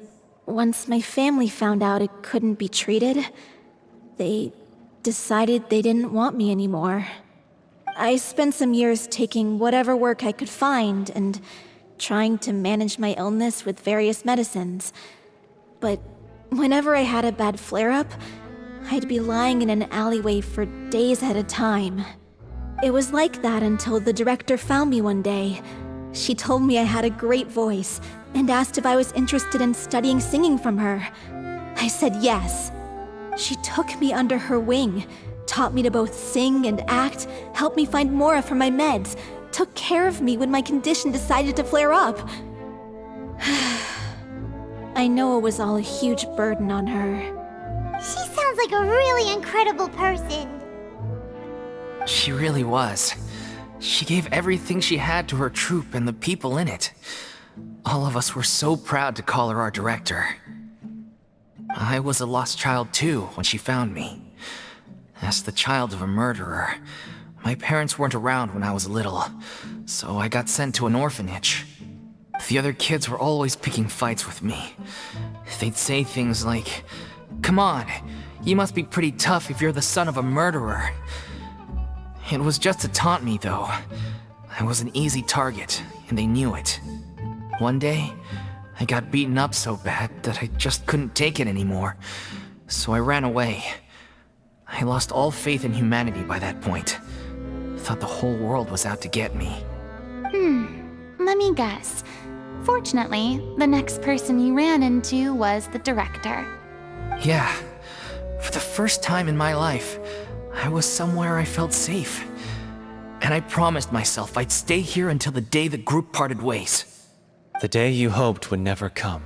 once my family found out it couldn't be treated, they decided they didn't want me anymore. I spent some years taking whatever work I could find and trying to manage my illness with various medicines. But whenever I had a bad flare-up, I'd be lying in an alleyway for days at a time. It was like that until the director found me one day. She told me I had a great voice and asked if I was interested in studying singing from her. I said yes. She took me under her wing, taught me to both sing and act, helped me find Mora for my meds, took care of me when my condition decided to flare up. I know it was all a huge burden on her. She sounds like a really incredible person. She really was. She gave everything she had to her troupe and the people in it. All of us were so proud to call her our director. I was a lost child too when she found me. As the child of a murderer, my parents weren't around when I was little, so I got sent to an orphanage. The other kids were always picking fights with me. They'd say things like, "Come on, you must be pretty tough if you're the son of a murderer." It was just to taunt me, though. I was an easy target, and they knew it. One day, I got beaten up so bad that I just couldn't take it anymore, so I ran away. I lost all faith in humanity by that point. Thought the whole world was out to get me. Let me guess. Fortunately, the next person you ran into was the director. Yeah, for the first time in my life, I was somewhere I felt safe. And I promised myself I'd stay here until the day the group parted ways. The day you hoped would never come.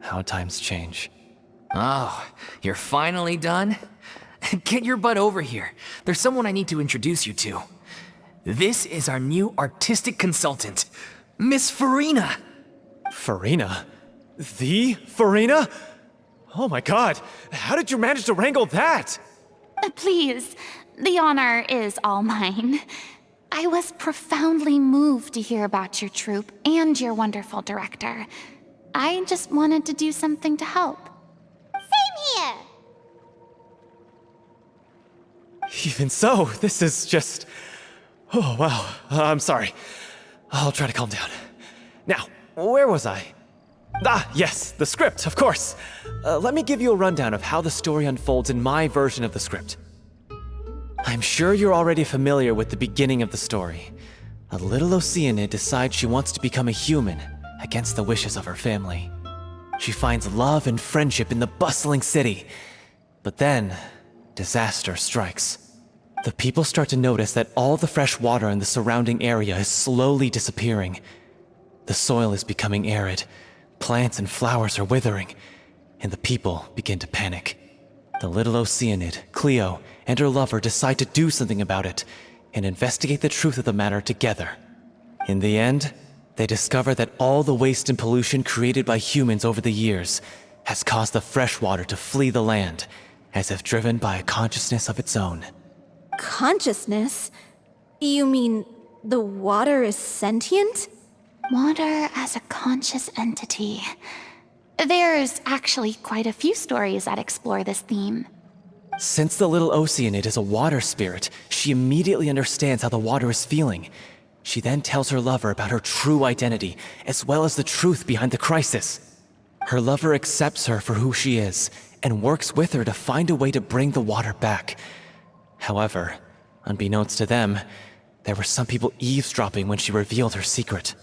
How times change. Oh, you're finally done? Get your butt over here. There's someone I need to introduce you to. This is our new artistic consultant, Miss Farina. Farina? The Farina? Oh my god, how did you manage to wrangle that? Please, the honor is all mine. I was profoundly moved to hear about your troupe and your wonderful director. I just wanted to do something to help. Same here. Even so, this is just... Oh, wow. I'm sorry. I'll try to calm down. Now, where was I? Ah, yes, the script, of course. Let me give you a rundown of how the story unfolds in my version of the script. I'm sure you're already familiar with the beginning of the story. A little Oceanid decides she wants to become a human, against the wishes of her family. She finds love and friendship in the bustling city. But then, disaster strikes. The people start to notice that all the fresh water in the surrounding area is slowly disappearing. The soil is becoming arid, plants and flowers are withering, and the people begin to panic. The little Oceanid, Cleo, and her lover decide to do something about it and investigate the truth of the matter together. In the end, they discover that all the waste and pollution created by humans over the years has caused the fresh water to flee the land, as if driven by a consciousness of its own. Consciousness? You mean the water is sentient? Water as a conscious entity. There's actually quite a few stories that explore this theme. Since the little Oceanid is a water spirit, she immediately understands how the water is feeling. She then tells her lover about her true identity, as well as the truth behind the crisis. Her lover accepts her for who she is, and works with her to find a way to bring the water back. However, unbeknownst to them, there were some people eavesdropping when she revealed her secret.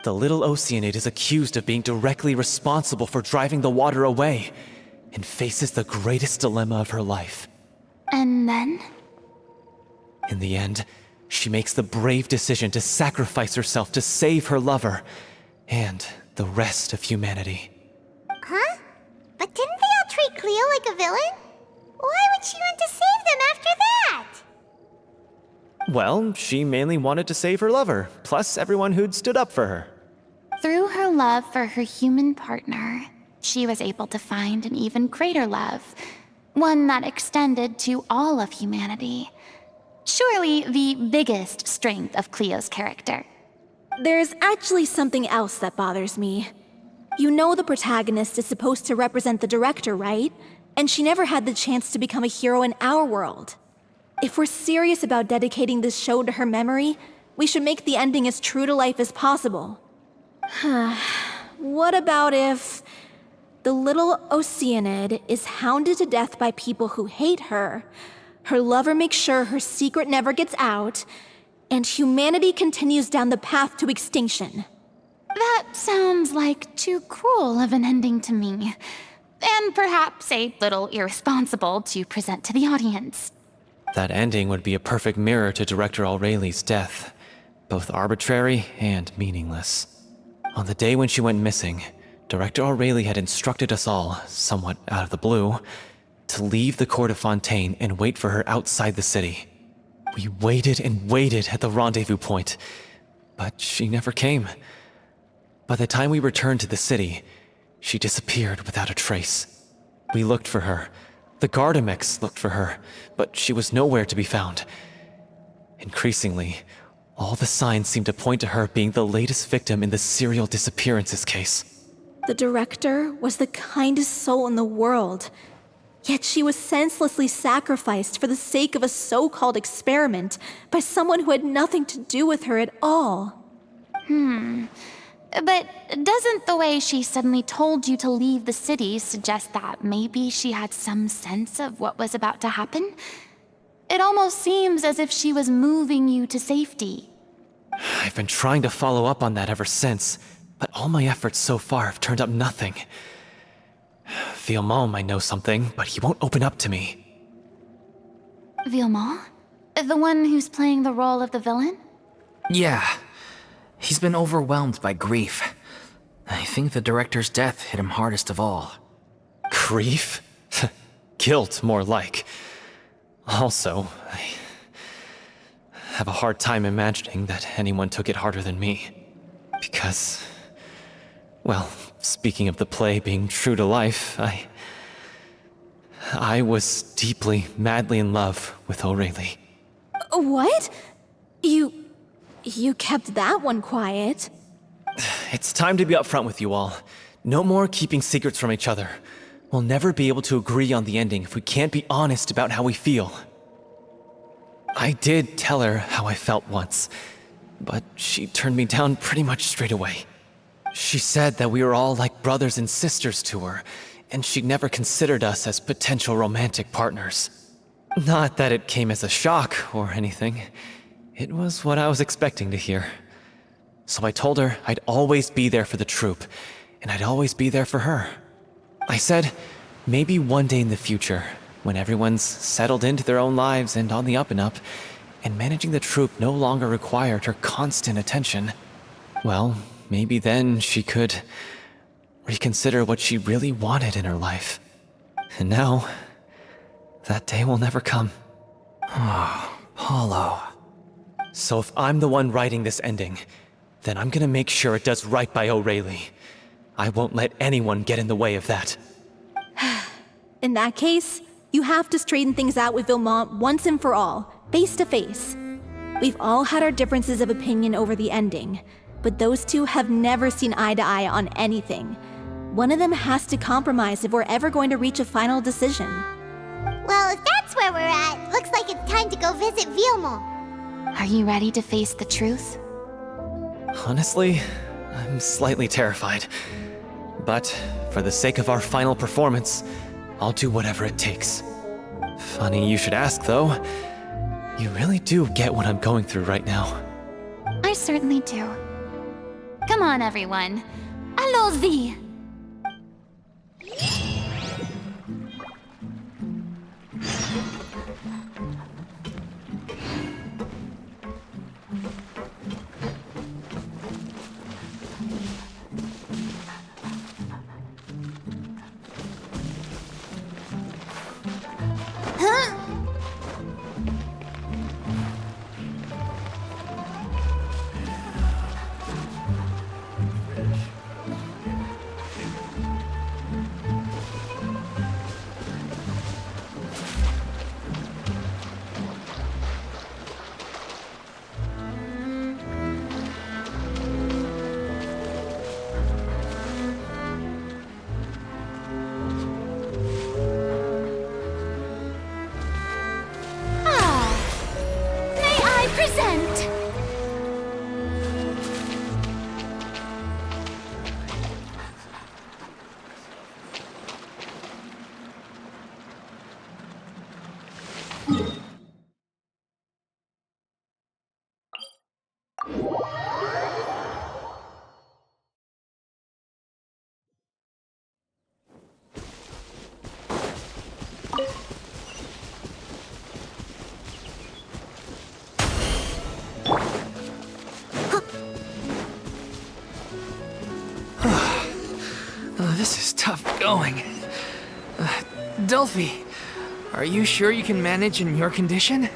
The little Oceanid is accused of being directly responsible for driving the water away, and faces the greatest dilemma of her life. And then? In the end, she makes the brave decision to sacrifice herself to save her lover, and the rest of humanity. Huh? But didn't they all treat Cleo like a villain? Why would she want to save them after that? Well, she mainly wanted to save her lover, plus everyone who'd stood up for her. Through her love for her human partner, she was able to find an even greater love, one that extended to all of humanity. Surely the biggest strength of Cleo's character. There's actually something else that bothers me. You know the protagonist is supposed to represent the director, right? And she never had the chance to become a hero in our world. If we're serious about dedicating this show to her memory, we should make the ending as true to life as possible. What about if the little Oceanid is hounded to death by people who hate her, her lover makes sure her secret never gets out, and humanity continues down the path to extinction? That sounds like too cruel of an ending to me, and perhaps a little irresponsible to present to the audience. That ending would be a perfect mirror to Director Aureli's death, both arbitrary and meaningless. On the day when she went missing, Director Aureli had instructed us all, somewhat out of the blue, to leave the court of Fontaine and wait for her outside the city. We waited and waited at the rendezvous point, but she never came. By the time we returned to the city, she disappeared without a trace. We looked for her, The Gardamex looked for her, but she was nowhere to be found. Increasingly, all the signs seemed to point to her being the latest victim in the serial disappearances case. The director was the kindest soul in the world, yet she was senselessly sacrificed for the sake of a so-called experiment by someone who had nothing to do with her at all. But doesn't the way she suddenly told you to leave the city suggest that maybe she had some sense of what was about to happen? It almost seems as if she was moving you to safety. I've been trying to follow up on that ever since, but all my efforts so far have turned up nothing. Villemont might know something, but he won't open up to me. Villemont? The one who's playing the role of the villain? Yeah. He's been overwhelmed by grief. I think the director's death hit him hardest of all. Grief? Guilt, more like. Also, I have a hard time imagining that anyone took it harder than me. Because, well, speaking of the play being true to life, I was deeply, madly in love with Aurelie. What? You kept that one quiet. It's time to be upfront with you all. No more keeping secrets from each other. We'll never be able to agree on the ending if we can't be honest about how we feel. I did tell her how I felt once, but she turned me down pretty much straight away. She said that we were all like brothers and sisters to her, and she'd never considered us as potential romantic partners. Not that it came as a shock or anything. It was what I was expecting to hear. So I told her I'd always be there for the troupe, and I'd always be there for her. I said, maybe one day in the future, when everyone's settled into their own lives and on the up and up, and managing the troupe no longer required her constant attention, well, maybe then she could reconsider what she really wanted in her life. And now, that day will never come. Oh, Paulo. So if I'm the one writing this ending, then I'm gonna make sure it does right by Aurelie. I won't let anyone get in the way of that. In that case, you have to straighten things out with Villemont once and for all, face to face. We've all had our differences of opinion over the ending, but those two have never seen eye to eye on anything. One of them has to compromise if we're ever going to reach a final decision. Well, if that's where we're at, looks like it's time to go visit Villemont. Are you ready to face the truth? Honestly, I'm slightly terrified. But for the sake of our final performance, I'll do whatever it takes. Funny you should ask, though. You really do get what I'm going through right now. I certainly do. Come on, everyone. Allons-y! Present! This is tough going. Delphi, are you sure you can manage in your condition?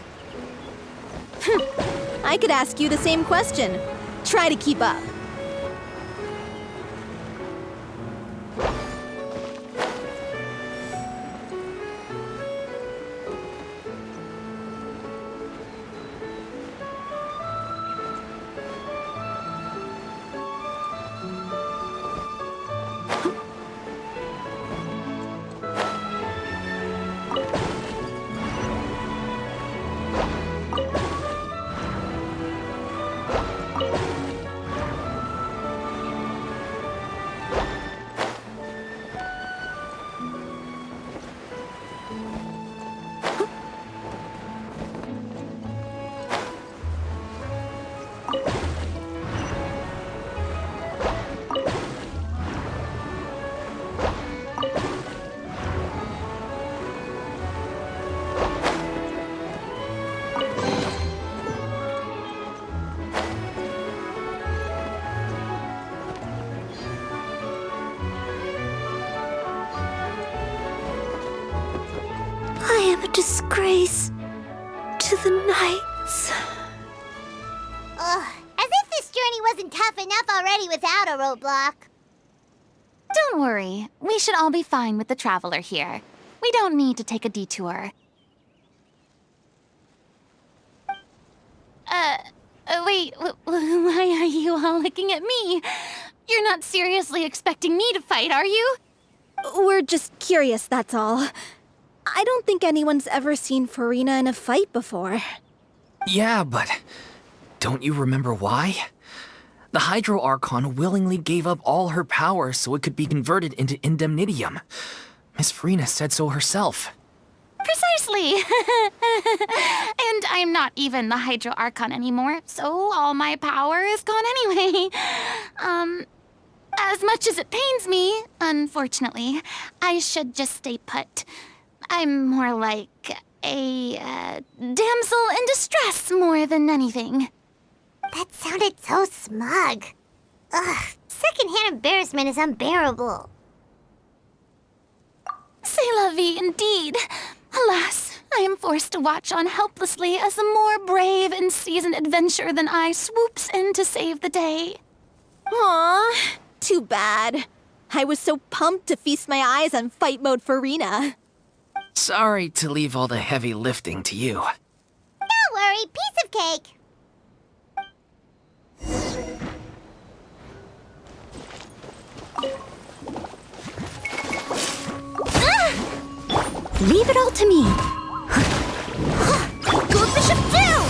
I could ask you the same question. Try to keep up. a disgrace to the knights. Ugh, as if this journey wasn't tough enough already without a roadblock. Don't worry. We should all be fine with the traveler here. We don't need to take a detour. Wait, why are you all looking at me? You're not seriously expecting me to fight, are you? We're just curious, that's all. I don't think anyone's ever seen Farina in a fight before. Yeah, but don't you remember why? The Hydro Archon willingly gave up all her power so it could be converted into Indemnitium. Miss Farina said so herself. Precisely! And I'm not even the Hydro Archon anymore, so all my power is gone anyway. As much as it pains me, unfortunately, I should just stay put. I'm more like a damsel in distress more than anything. That sounded so smug. Ugh, secondhand embarrassment is unbearable. C'est la vie indeed. Alas, I am forced to watch on helplessly as a more brave and seasoned adventurer than I swoops in to save the day. Aww, too bad. I was so pumped to feast my eyes on fight mode Farina. Sorry to leave all the heavy lifting to you. Don't worry, piece of cake. Leave it all to me. Go Bishop down!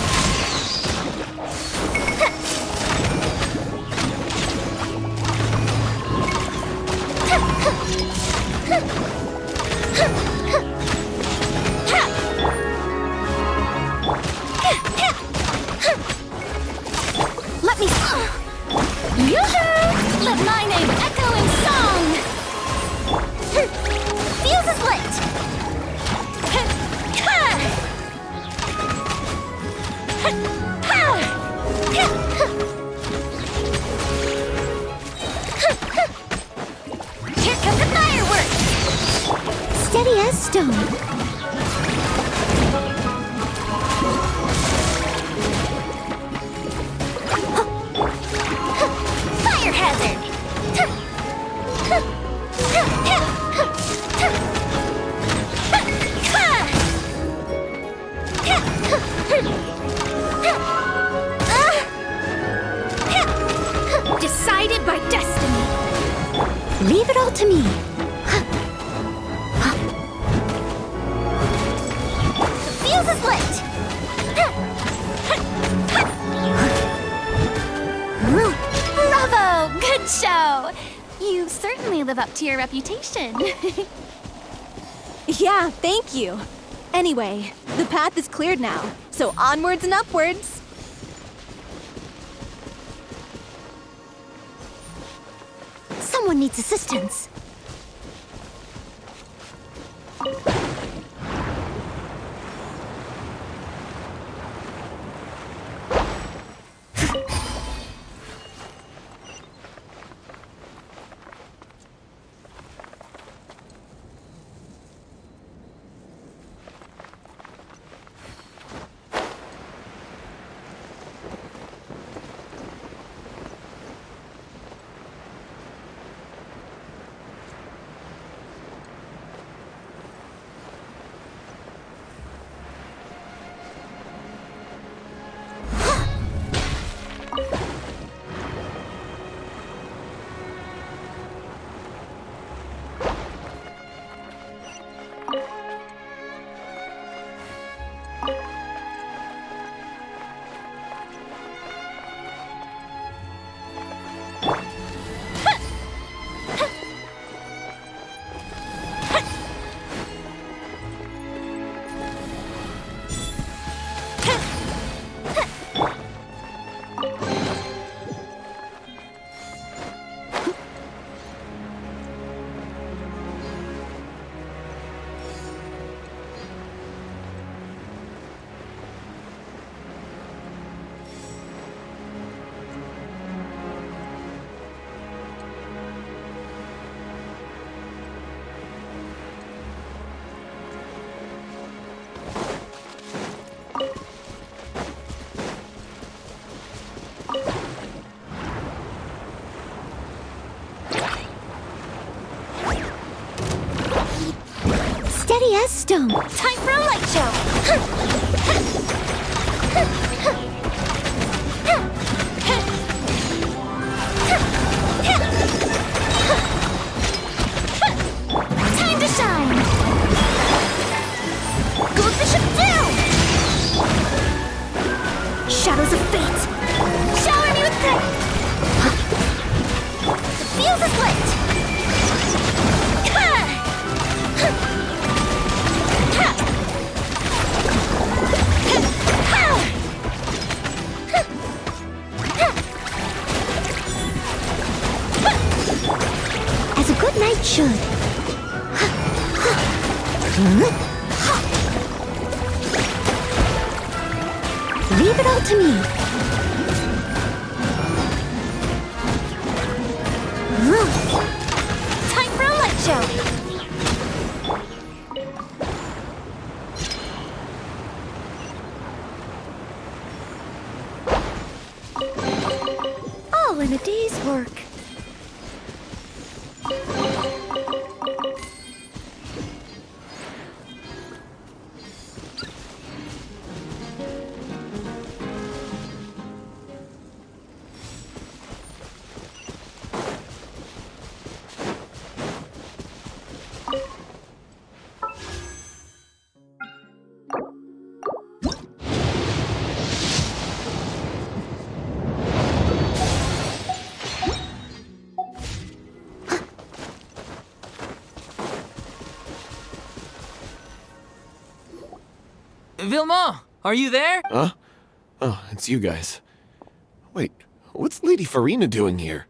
Let me. Yoo-hoo! Let my name echo in song! Fuse is lit! Here come the fireworks! Steady as stone. Fire hazard! Decided by destiny. Leave it all to me. Fuse is lit! Bravo! Good show! You certainly live up to your reputation. Yeah, thank you. Anyway, the path is cleared now, so onwards and upwards. Someone needs assistance. steady as stone. Time for a light show! Time to shine! Go the ship down! Shadows of fate. Shower me with praise! The fuse is lit! As a good knight should. Leave it all to me. Time for a light show! All in a day's work. Vilma, are you there? Huh? Oh, it's you guys. Wait, what's Lady Farina doing here?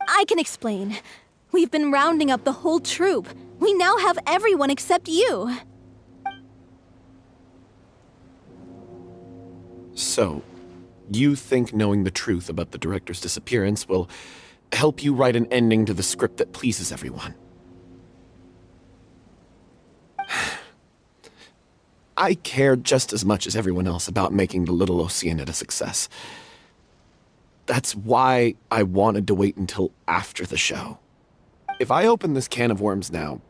I can explain. We've been rounding up the whole troop. We now have everyone except you. So, you think knowing the truth about the director's disappearance will help you write an ending to the script that pleases everyone? I care just as much as everyone else about making the Little Oceanid a success. That's why I wanted to wait until after the show. If I open this can of worms now,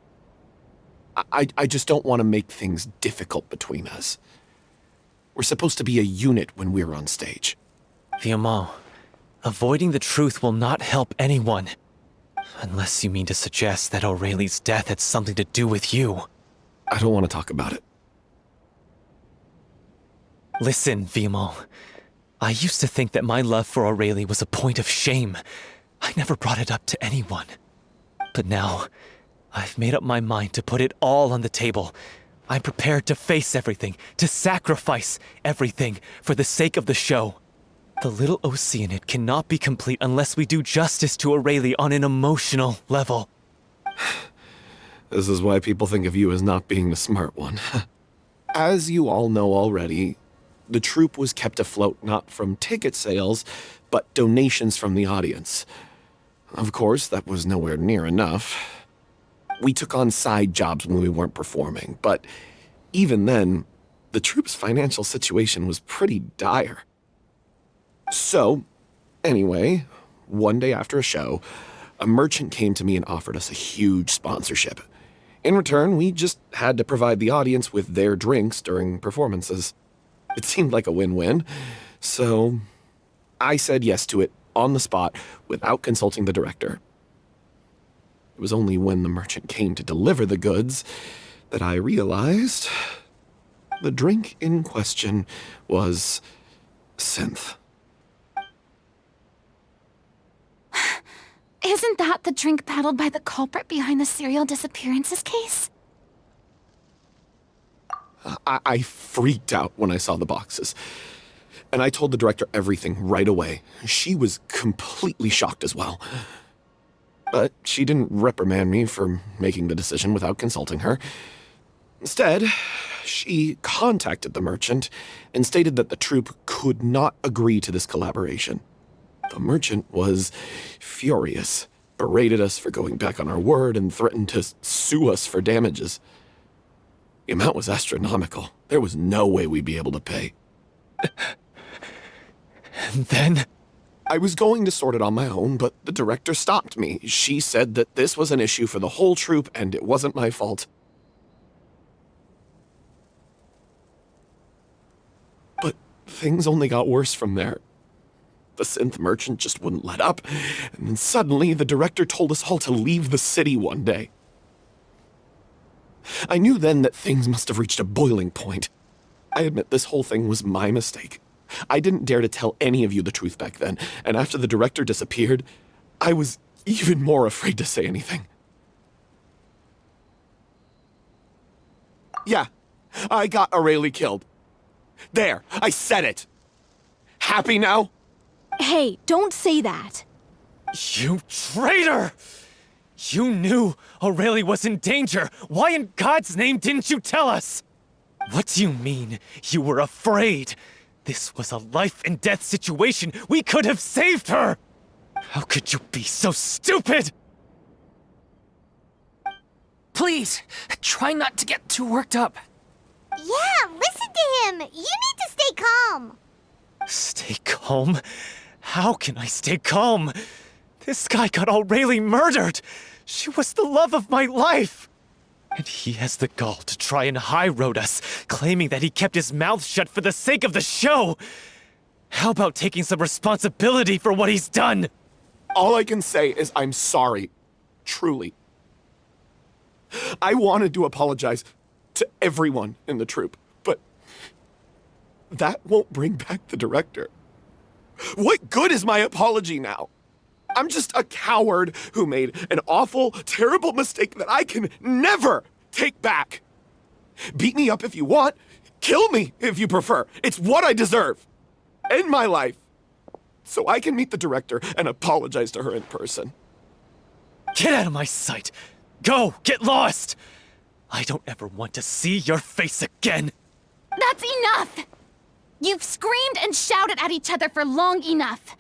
I just don't want to make things difficult between us. We're supposed to be a unit when we're on stage. Vilma, avoiding the truth will not help anyone. Unless you mean to suggest that Aurelie's death had something to do with you. I don't want to talk about it. Listen, Vilma. I used to think that my love for Aurelie was a point of shame. I never brought it up to anyone. But now, I've made up my mind to put it all on the table. I'm prepared to face everything, to sacrifice everything for the sake of the show. The Little Oceanid cannot be complete unless we do justice to Aurelie on an emotional level. This is why people think of you as not being the smart one. As you all know already, the troupe was kept afloat not from ticket sales, but donations from the audience. Of course, that was nowhere near enough. We took on side jobs when we weren't performing, but even then, the troupe's financial situation was pretty dire. So, anyway, one day after a show, a merchant came to me and offered us a huge sponsorship. In return, we just had to provide the audience with their drinks during performances. It seemed like a win-win, so I said yes to it on the spot without consulting the director. It was only when the merchant came to deliver the goods that I realized the drink in question was synth. Isn't that the drink peddled by the culprit behind the serial disappearances case? I freaked out when I saw the boxes. And I told the director everything right away. She was completely shocked as well. But she didn't reprimand me for making the decision without consulting her. Instead, she contacted the merchant and stated that the troupe could not agree to this collaboration. The merchant was furious, berated us for going back on our word, and threatened to sue us for damages. The amount was astronomical. There was no way we'd be able to pay. And then, I was going to sort it on my own, but the director stopped me. She said that this was an issue for the whole troupe and it wasn't my fault. But things only got worse from there. The synth merchant just wouldn't let up, and then suddenly the director told us all to leave the city one day. I knew then that things must have reached a boiling point. I admit this whole thing was my mistake. I didn't dare to tell any of you the truth back then, and after the director disappeared, I was even more afraid to say anything. Yeah, I got Aurelie killed. There, I said it. Happy now? Hey, don't say that. You traitor! You knew Aurelie was in danger. Why in God's name didn't you tell us? What do you mean, you were afraid? This was a life and death situation. We could have saved her! How could you be so stupid? Please, try not to get too worked up. Yeah, listen to him. You need to stay calm. Stay calm? How can I stay calm? This guy got Aurelie murdered! She was the love of my life! And he has the gall to try and high-road us, claiming that he kept his mouth shut for the sake of the show! How about taking some responsibility for what he's done? All I can say is I'm sorry. Truly. I wanted to apologize to everyone in the troupe, but that won't bring back the director. What good is my apology now? I'm just a coward who made an awful, terrible mistake that I can never take back. Beat me up if you want. Kill me if you prefer. It's what I deserve. End my life. So I can meet the director and apologize to her in person. Get out of my sight! Go! Get lost! I don't ever want to see your face again! That's enough! You've screamed and shouted at each other for long enough.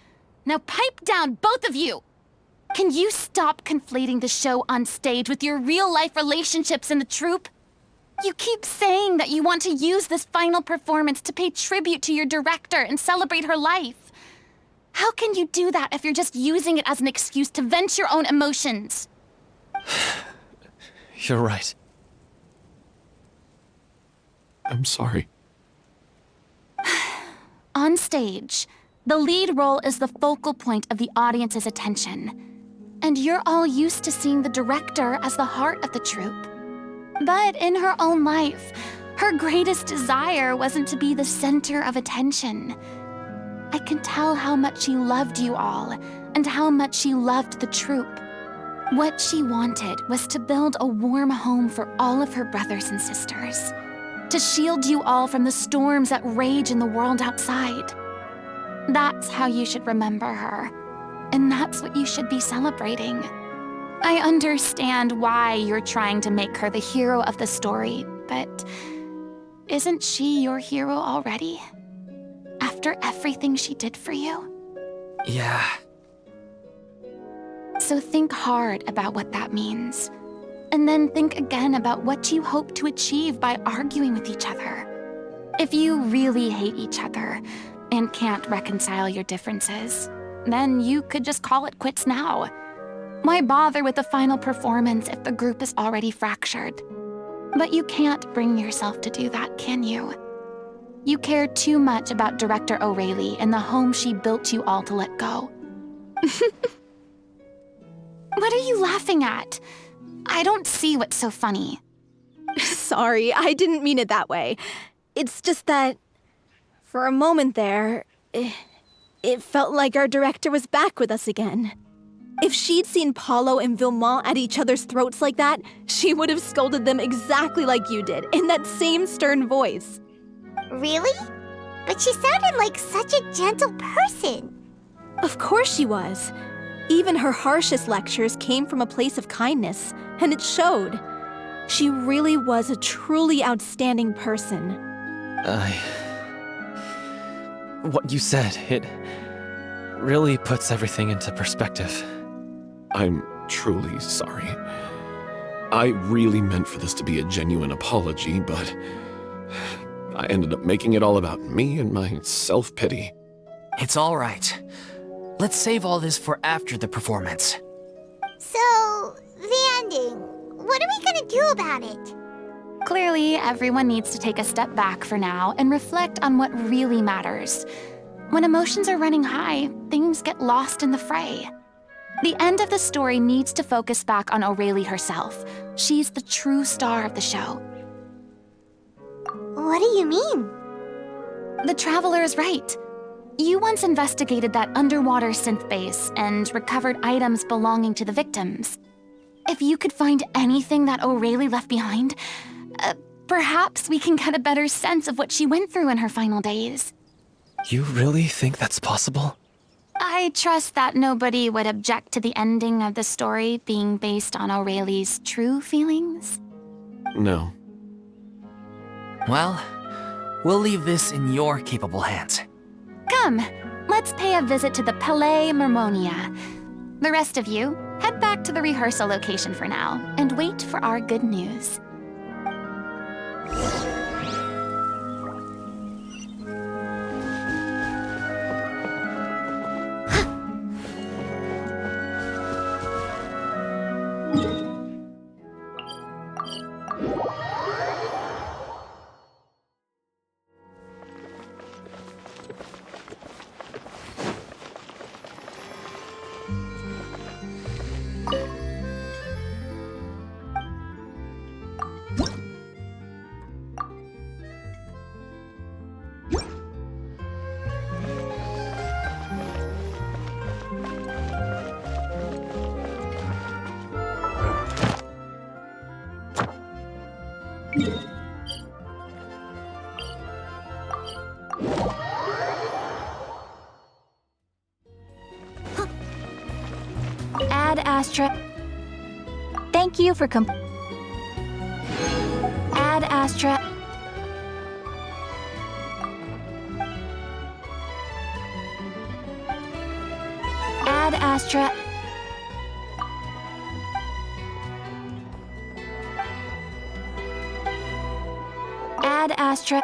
Now pipe down, both of you! Can you stop conflating the show on stage with your real-life relationships in the troupe? You keep saying that you want to use this final performance to pay tribute to your director and celebrate her life. How can you do that if you're just using it as an excuse to vent your own emotions? You're right. I'm sorry. On stage, the lead role is the focal point of the audience's attention. And you're all used to seeing the director as the heart of the troupe. But in her own life, her greatest desire wasn't to be the center of attention. I can tell how much she loved you all, and how much she loved the troupe. What she wanted was to build a warm home for all of her brothers and sisters, to shield you all from the storms that rage in the world outside. That's how you should remember her, and that's what you should be celebrating. I understand why you're trying to make her the hero of the story, but isn't she your hero already? After everything she did for you? Yeah. So think hard about what that means. And then think again about what you hope to achieve by arguing with each other. If you really hate each other and can't reconcile your differences, then you could just call it quits now. Why bother with the final performance if the group is already fractured? But you can't bring yourself to do that, can you? You care too much about Director Aurelie and the home she built you all to let go. What are you laughing at? I don't see what's so funny. Sorry, I didn't mean it that way. It's just that, for a moment there, it felt like our director was back with us again. If she'd seen Paulo and Villemont at each other's throats like that, she would have scolded them exactly like you did, in that same stern voice. Really? But she sounded like such a gentle person. Of course she was. Even her harshest lectures came from a place of kindness, and it showed. She really was a truly outstanding person. What you said, it really puts everything into perspective. I'm truly sorry. I really meant for this to be a genuine apology, but I ended up making it all about me and my self-pity. It's all right. let's save all this for after the performance. So, the ending. What are we gonna do about it? Clearly, everyone needs to take a step back for now and reflect on what really matters. When emotions are running high, things get lost in the fray. The end of the story needs to focus back on Aurelie herself. She's the true star of the show. What do you mean? The Traveler is right. You once investigated that underwater synth base and recovered items belonging to the victims. If you could find anything that Aurelie left behind, perhaps we can get a better sense of what she went through in her final days. You really think that's possible? I trust that nobody would object to the ending of the story being based on Aurelie's true feelings. No. Well, we'll leave this in your capable hands. Come, let's pay a visit to the Palais Mermonia. The rest of you, head back to the rehearsal location for now and wait for our good news. Ad Astra. Thank you for Ad Astra. Ad Astra. Ad Astra.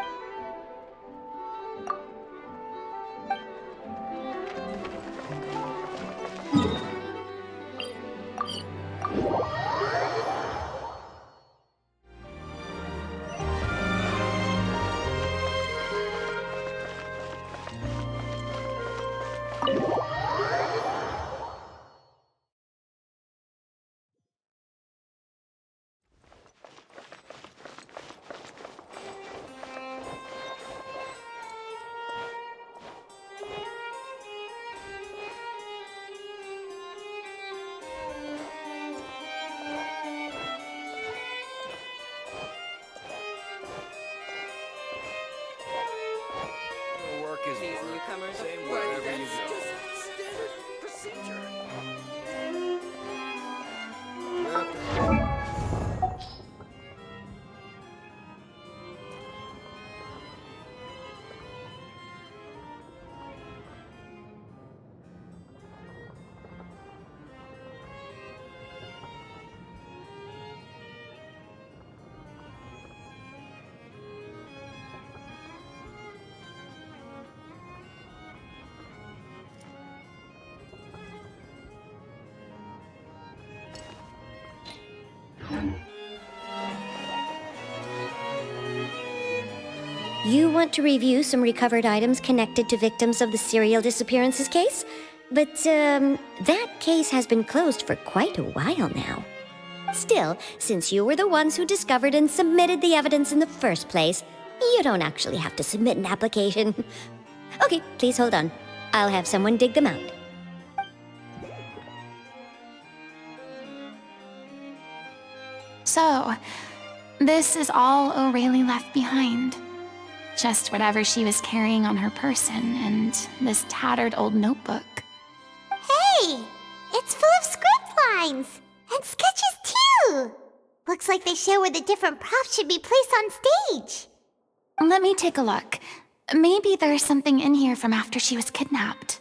You want to review some recovered items connected to victims of the serial disappearances case? But, that case has been closed for quite a while now. Still, since you were the ones who discovered and submitted the evidence in the first place, you don't actually have to submit an application. Okay, please hold on. I'll have someone dig them out. So, this is all Aurelie left behind. Just whatever she was carrying on her person and this tattered old notebook. Hey! It's full of script lines! And sketches too! Looks like they show where the different props should be placed on stage. Let me take a look. Maybe there's something in here from after she was kidnapped.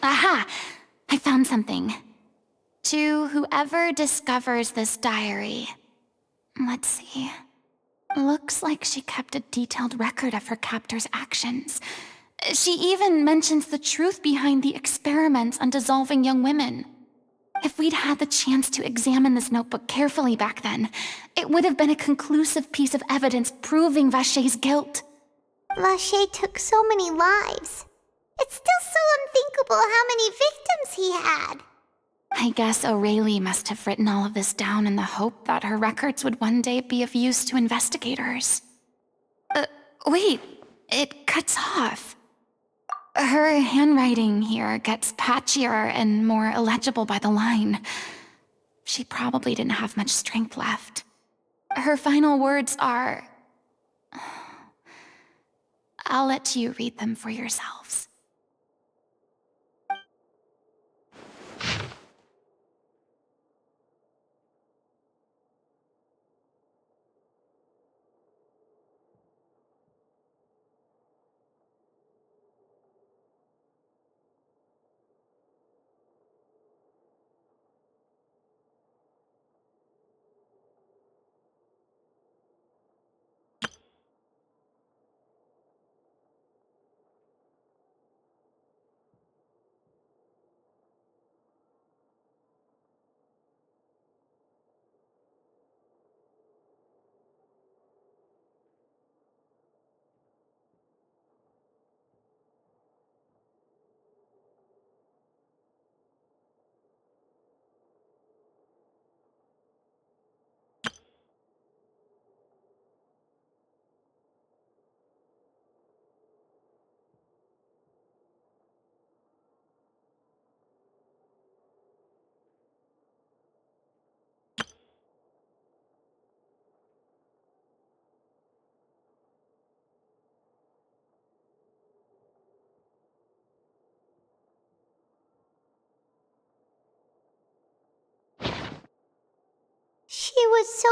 Aha! I found something. To whoever discovers this diary. Let's see. Looks like she kept a detailed record of her captor's actions. She even mentions the truth behind the experiments on dissolving young women. If we'd had the chance to examine this notebook carefully back then, it would have been a conclusive piece of evidence proving Vacher's guilt. Vacher took so many lives. It's still so unthinkable how many victims he had. I guess Aurelie must have written all of this down in the hope that her records would one day be of use to investigators. Wait, it cuts off. Her handwriting here gets patchier and more illegible by the line. She probably didn't have much strength left. Her final words are... I'll let you read them for yourselves. She was so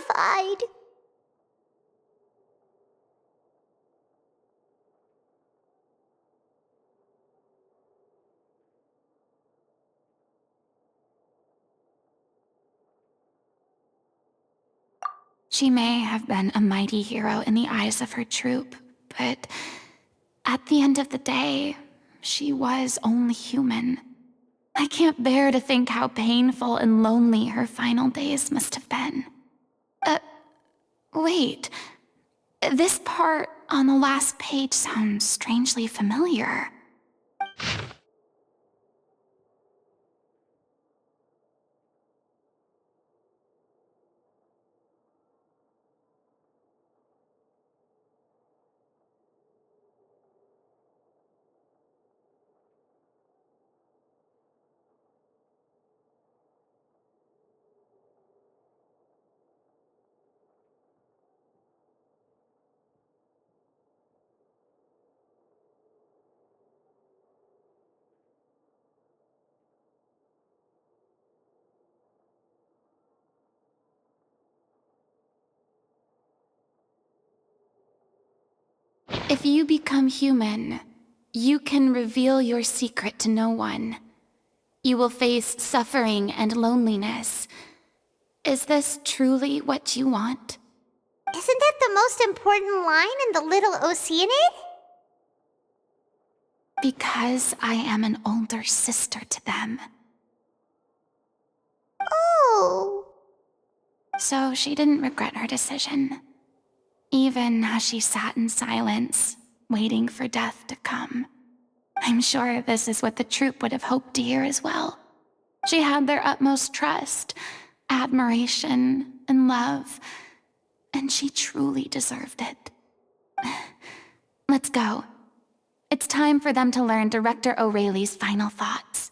terrified. She may have been a mighty hero in the eyes of her troop, but at the end of the day, she was only human. I can't bear to think how painful and lonely her final days must have been. Wait. This part on the last page sounds strangely familiar. If you become human, you can reveal your secret to no one. You will face suffering and loneliness. Is this truly what you want? Isn't that the most important line in the Little Oceanid? Because I am an older sister to them. Oh. So she didn't regret her decision, even as she sat in silence, waiting for death to come. I'm sure this is what the troupe would have hoped to hear as well. She had their utmost trust, admiration, and love, and she truly deserved it. Let's go. It's time for them to learn Director Aurelie's final thoughts.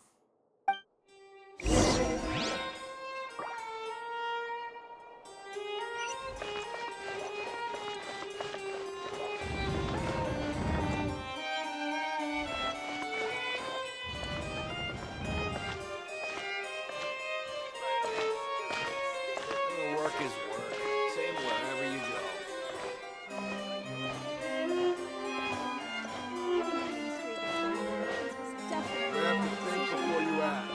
Work is work. Same wherever you go. You have to think before you act.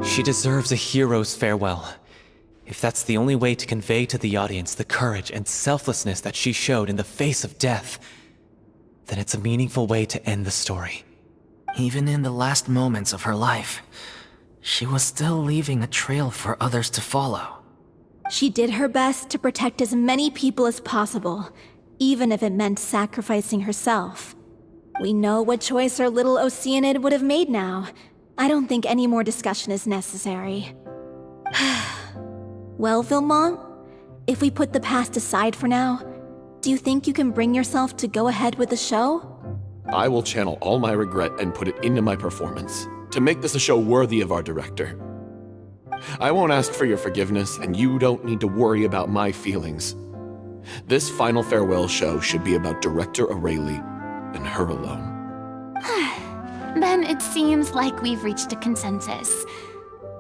She deserves a hero's farewell. If that's the only way to convey to the audience the courage and selflessness that she showed in the face of death, then it's a meaningful way to end the story. Even in the last moments of her life, she was still leaving a trail for others to follow. She did her best to protect as many people as possible, even if it meant sacrificing herself. We know what choice our little Oceanid would have made now. I don't think any more discussion is necessary. Well, Vilmont, if we put the past aside for now, do you think you can bring yourself to go ahead with the show? I will channel all my regret and put it into my performance, to make this a show worthy of our director. I won't ask for your forgiveness, and you don't need to worry about my feelings. This final farewell show should be about Director Aurelie and her alone. Then it seems like we've reached a consensus.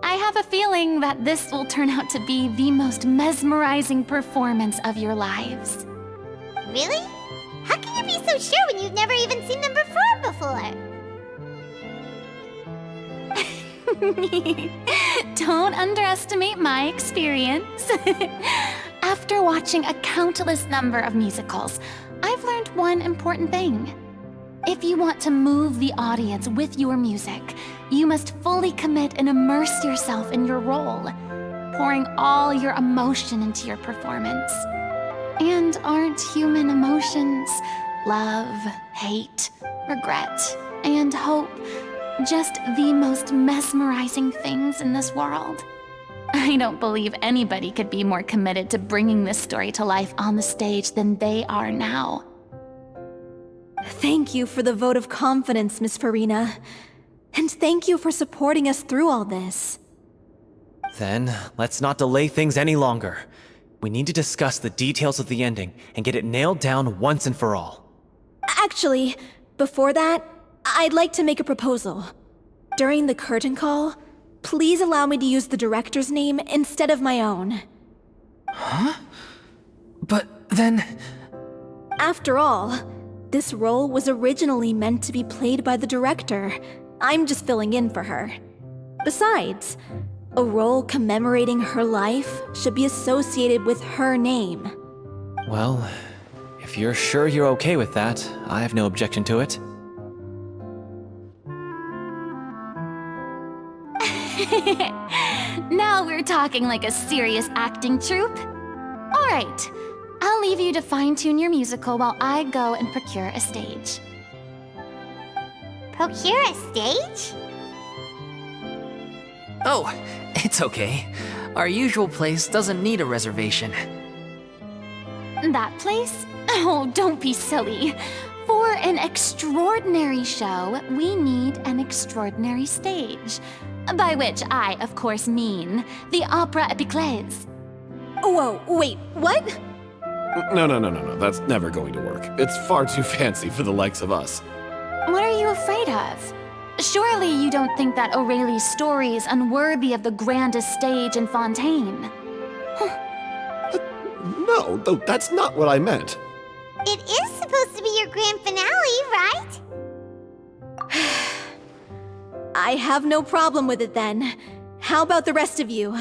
I have a feeling that this will turn out to be the most mesmerizing performance of your lives. Really? How can you be so sure when you've never even seen them perform before? Don't underestimate my experience. After watching a countless number of musicals, I've learned one important thing. If you want to move the audience with your music, you must fully commit and immerse yourself in your role, pouring all your emotion into your performance. And aren't human emotions, love, hate, regret, and hope, just the most mesmerizing things in this world? I don't believe anybody could be more committed to bringing this story to life on the stage than they are now. Thank you for the vote of confidence, Miss Farina. And thank you for supporting us through all this. Then, let's not delay things any longer. We need to discuss the details of the ending and get it nailed down once and for all. Actually, before that, I'd like to make a proposal. During the curtain call, please allow me to use the director's name instead of my own. Huh? But then... After all, this role was originally meant to be played by the director. I'm just filling in for her. Besides, a role commemorating her life should be associated with her name. Well, if you're sure you're okay with that, I have no objection to it. Now we're talking like a serious acting troupe. All right, I'll leave you to fine-tune your musical while I go and procure a stage. Procure a stage? Oh, it's okay. Our usual place doesn't need a reservation. That place? Oh, don't be silly. For an extraordinary show, we need an extraordinary stage. By which I, of course, mean the Opera Epiclese. Whoa, wait, what? No. That's never going to work. It's far too fancy for the likes of us. What are you afraid of? Surely you don't think that Aurelie's story is unworthy of the grandest stage in Fontaine. No, that's not what I meant. It is supposed to be your grand finale, right? I have no problem with it then. How about the rest of you?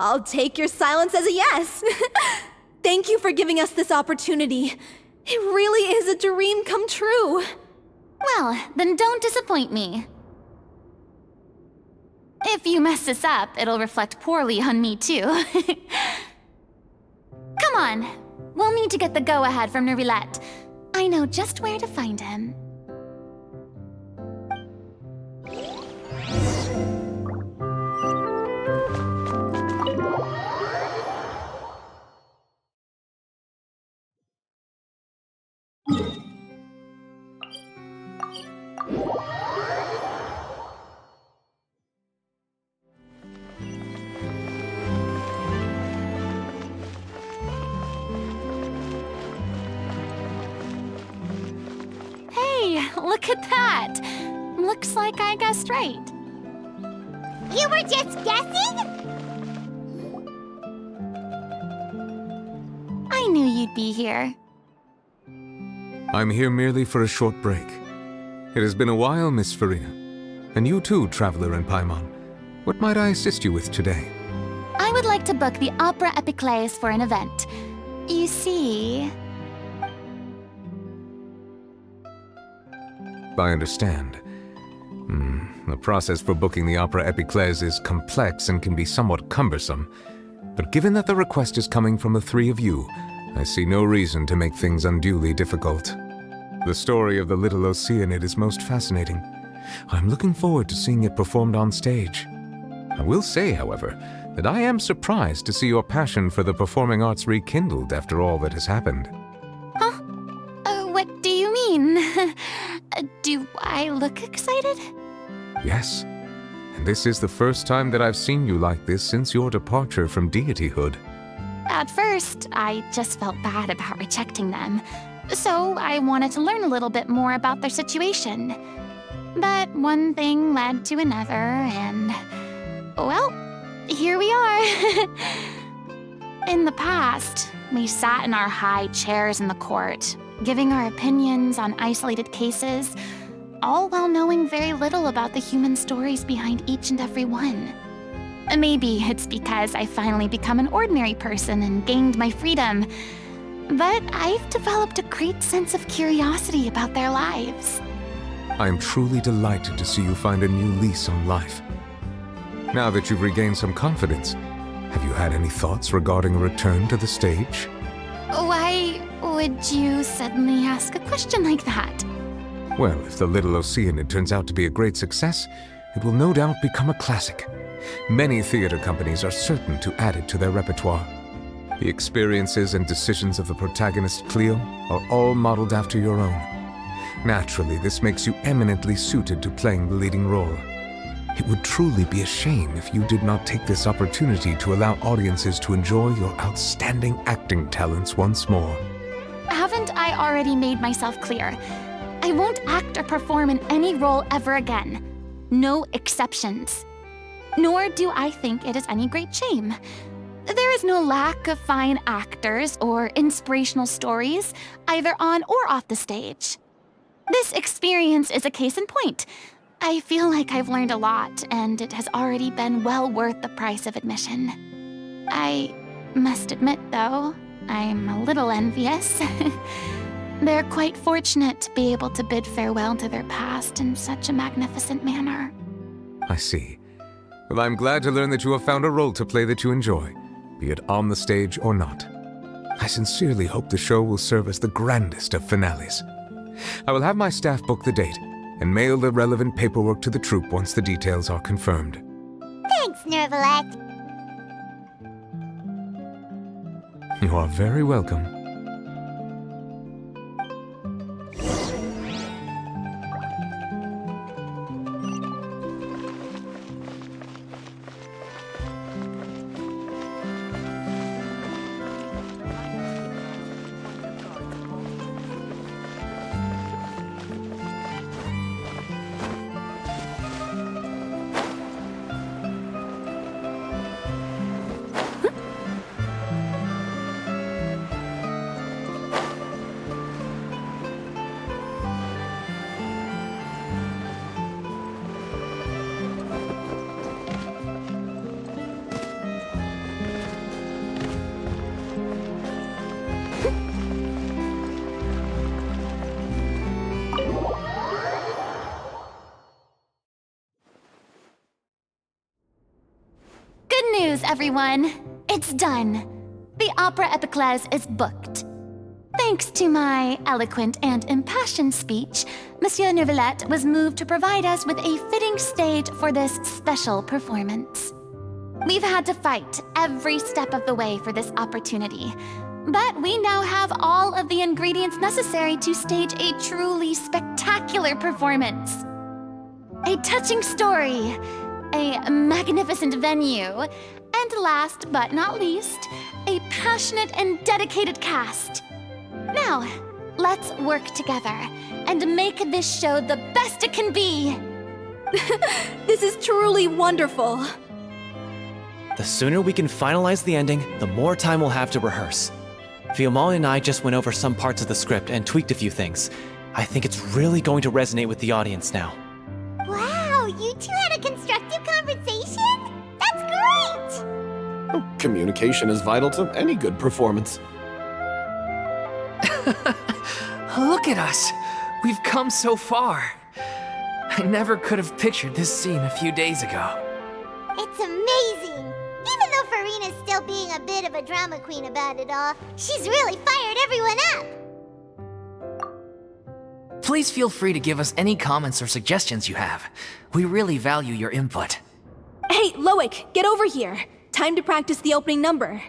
I'll take your silence as a yes. Thank you for giving us this opportunity. It really is a dream come true. Well, then don't disappoint me. If you mess this up, it'll reflect poorly on me too. Come on, we'll need to get the go-ahead from Nervilette. I know just where to find him. Look at that! Looks like I guessed right. You were just guessing? I knew you'd be here. I'm here merely for a short break. It has been a while, Miss Farina. And you too, Traveler in Paimon. What might I assist you with today? I would like to book the Opera Epiclese for an event. You see... I understand. The process for booking the Opera Epiclese is complex and can be somewhat cumbersome. But given that the request is coming from the three of you, I see no reason to make things unduly difficult. The story of the Little Oceanid is most fascinating. I'm looking forward to seeing it performed on stage. I will say, however, that I am surprised to see your passion for the performing arts rekindled after all that has happened. Huh? What do you mean? Do I look excited? Yes. And this is the first time that I've seen you like this since your departure from deityhood. At first, I just felt bad about rejecting them. So I wanted to learn a little bit more about their situation. But one thing led to another, and... well, here we are. In the past, we sat in our high chairs in the court, giving our opinions on isolated cases, all while knowing very little about the human stories behind each and every one. Maybe it's because I finally become an ordinary person and gained my freedom, but I've developed a great sense of curiosity about their lives. I am truly delighted to see you find a new lease on life. Now that you've regained some confidence, have you had any thoughts regarding a return to the stage? Why would you suddenly ask a question like that? Well, if the Little Oceanid turns out to be a great success, it will no doubt become a classic. Many theater companies are certain to add it to their repertoire. The experiences and decisions of the protagonist, Cleo, are all modeled after your own. Naturally, this makes you eminently suited to playing the leading role. It would truly be a shame if you did not take this opportunity to allow audiences to enjoy your outstanding acting talents once more. Haven't I already made myself clear? I won't act or perform in any role ever again. No exceptions. Nor do I think it is any great shame. There is no lack of fine actors or inspirational stories, either on or off the stage. This experience is a case in point. I feel like I've learned a lot, and it has already been well worth the price of admission. I must admit, though, I'm a little envious. They're quite fortunate to be able to bid farewell to their past in such a magnificent manner. I see. Well, I'm glad to learn that you have found a role to play that you enjoy, be it on the stage or not. I sincerely hope the show will serve as the grandest of finales. I will have my staff book the date and mail the relevant paperwork to the troupe once the details are confirmed. Thanks, Nervilette. You are very welcome. news, everyone! It's done! The Opera Epiclese is booked. Thanks to my eloquent and impassioned speech, Monsieur Neuvillette was moved to provide us with a fitting stage for this special performance. We've had to fight every step of the way for this opportunity, but we now have all of the ingredients necessary to stage a truly spectacular performance. A touching story, a magnificent venue, and last but not least, a passionate and dedicated cast. Now, let's work together and make this show the best it can be. This is truly wonderful. The sooner we can finalize the ending, the more time we'll have to rehearse. Fiamma and I just went over some parts of the script and tweaked a few things. I think it's really going to resonate with the audience now. Wow, you two had a constructive conversation? That's great! Oh, communication is vital to any good performance. Look at us! We've come so far. I never could have pictured this scene a few days ago. It's amazing! Even though Farina's still being a bit of a drama queen about it all, she's really fired everyone up! Please feel free to give us any comments or suggestions you have. We really value your input. Hey, Loic, get over here. Time to practice the opening number.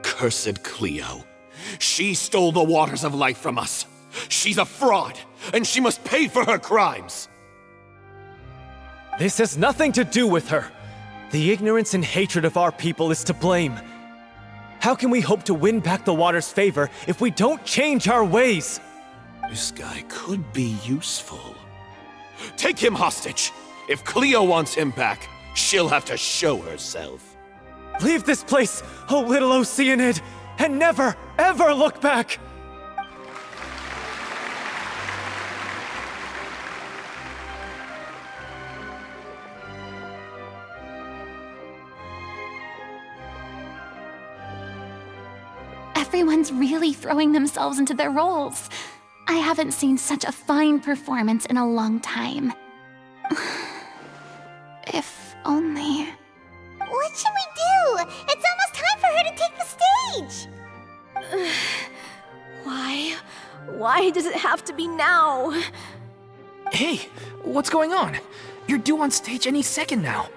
Cursed Cleo. She stole the waters of life from us. She's a fraud, and she must pay for her crimes. This has nothing to do with her. The ignorance and hatred of our people is to blame. How can we hope to win back the water's favor if we don't change our ways? This guy could be useful. Take him hostage. If Cleo wants him back, she'll have to show herself. Leave this place, O little Oceanid, and never, ever look back! Everyone's really throwing themselves into their roles. I haven't seen such a fine performance in a long time. If only... What should we do? It's almost time for her to take the stage! Why? Why does it have to be now? Hey, what's going on? You're due on stage any second now.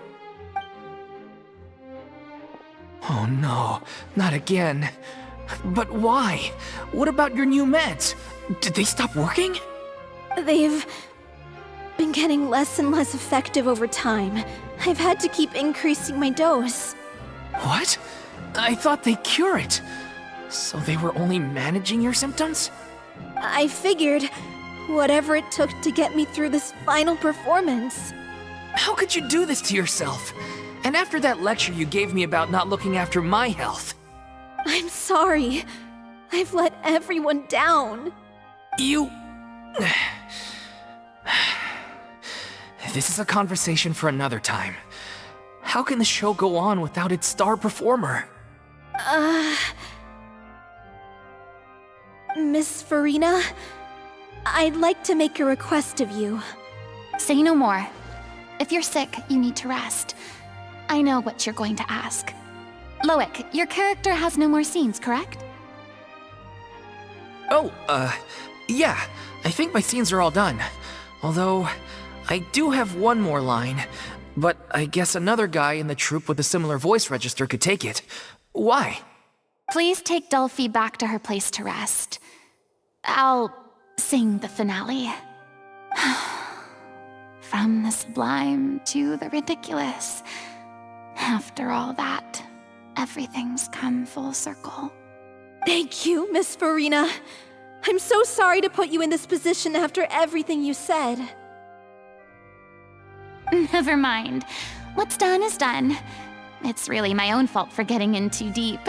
Oh no, not again. But why? What about your new meds? Did they stop working? They've been getting less and less effective over time. I've had to keep increasing my dose. What? I thought they cure it. So they were only managing your symptoms? I figured whatever it took to get me through this final performance. How could you do this to yourself? And after that lecture you gave me about not looking after my health. I'm sorry. I've let everyone down. You... This is a conversation for another time. How can the show go on without its star performer? Miss Farina, I'd like to make a request of you. Say no more. If you're sick, you need to rest. I know what you're going to ask. Loic, your character has no more scenes, correct? Oh, yeah. I think my scenes are all done. Although, I do have one more line. But I guess another guy in the troupe with a similar voice register could take it. Why? Please take Delphi back to her place to rest. I'll sing the finale. From the sublime to the ridiculous. After all that, everything's come full circle. Thank you, Miss Farina. I'm so sorry to put you in this position after everything you said. Never mind. What's done is done. It's really my own fault for getting in too deep.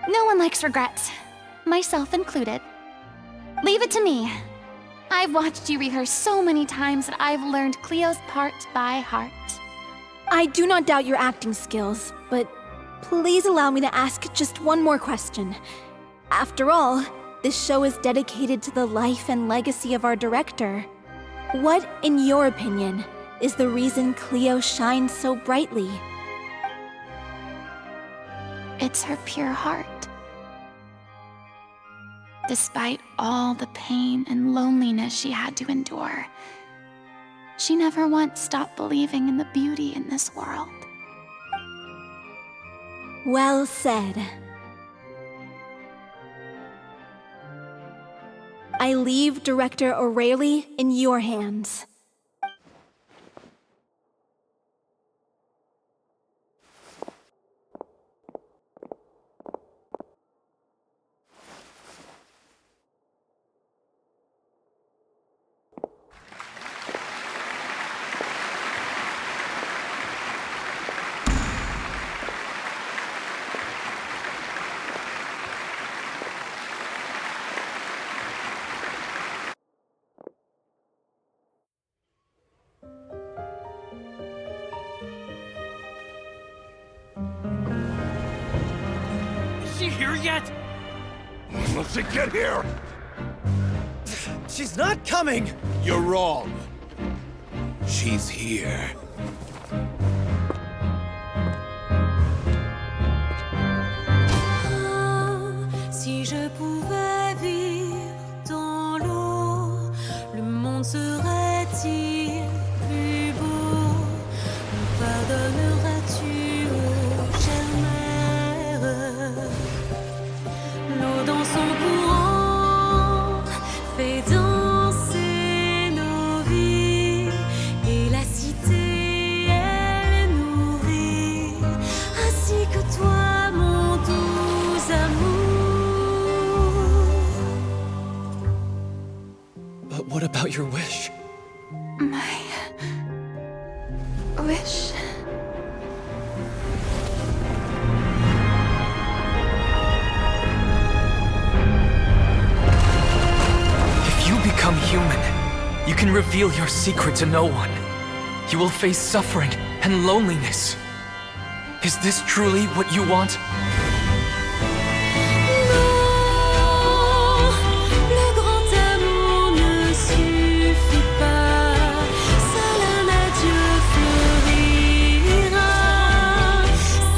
No one likes regrets, myself included. Leave it to me. I've watched you rehearse so many times that I've learned Cleo's part by heart. I do not doubt your acting skills, but please allow me to ask just one more question. After all, this show is dedicated to the life and legacy of our director. What, in your opinion, is the reason Cleo shines so brightly? It's her pure heart. Despite all the pain and loneliness she had to endure, she never once stopped believing in the beauty in this world. Well said. I leave Director O'Reilly in your hands. Is she here yet? Let's get here! She's not coming! You're wrong. She's here. Si je pouvais vivre dans l'eau, le monde serait-il plus beau? Me pardonneras-tu, ô chère mère? L'eau dans son courant fait danser nos vies, et la cité elle nourrit, ainsi que toi, mon doux amour. But what about your wish? My wish. If you become human, you can reveal your secret to no one. You will face suffering and loneliness. Is this truly what you want? Le grand amour ne suffit pas, seul un adieu fleurira.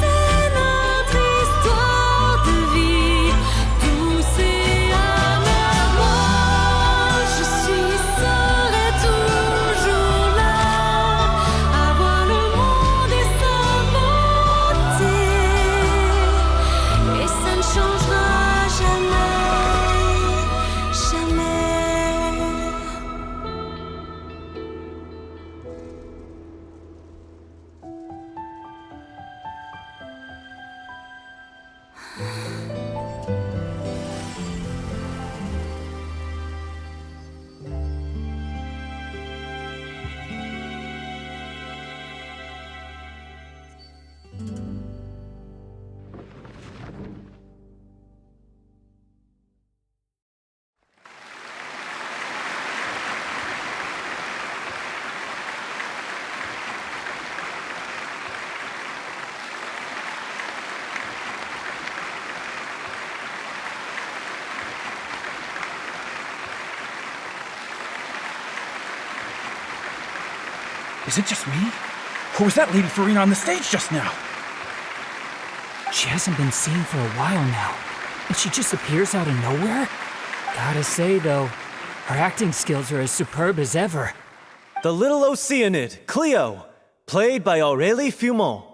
C'est notre histoire de vie, douce et amère. Moi, je serai toujours là, à voir le monde et sa beauté, et ça ne changera jamais, jamais. Is it just me? Or was that Lady Farina on the stage just now? She hasn't been seen for a while now, and she just appears out of nowhere? Gotta say, though, her acting skills are as superb as ever. The little Oceanid, Cleo, played by Aurélie Fumont.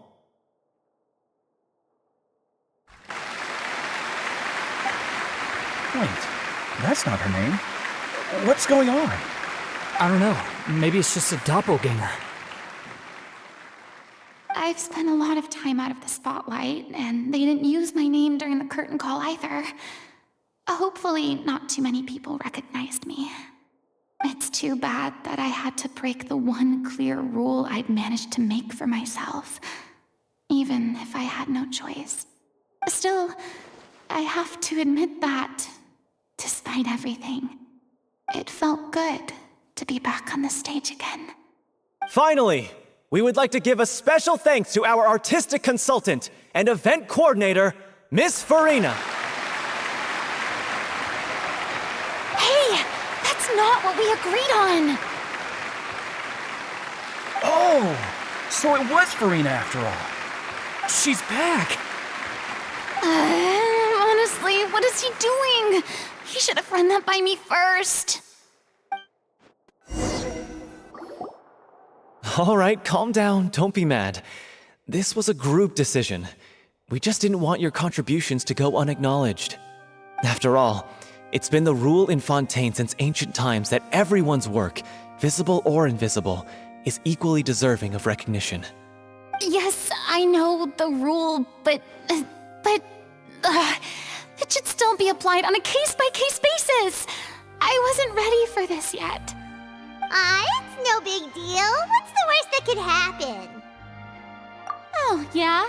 Wait, that's not her name. What's going on? I don't know, maybe it's just a doppelganger. I've spent a lot of time out of the spotlight, and they didn't use my name during the curtain call either. Hopefully, not too many people recognized me. It's too bad that I had to break the one clear rule I'd managed to make for myself, even if I had no choice. Still, I have to admit that, despite everything, It felt good to be back on the stage again. Finally, we would like to give a special thanks to our artistic consultant and event coordinator, Miss Farina. Hey, that's not what we agreed on. Oh, so it was Farina after all. She's back. Honestly, what is he doing? He should have run that by me first. All right, calm down, don't be mad. This was a group decision. We just didn't want your contributions to go unacknowledged. After all, it's been the rule in Fontaine since ancient times that everyone's work, visible or invisible, is equally deserving of recognition. Yes, I know the rule, but it should still be applied on a case-by-case basis. I wasn't ready for this yet. It's no big deal. What's the worst that could happen? Oh, yeah?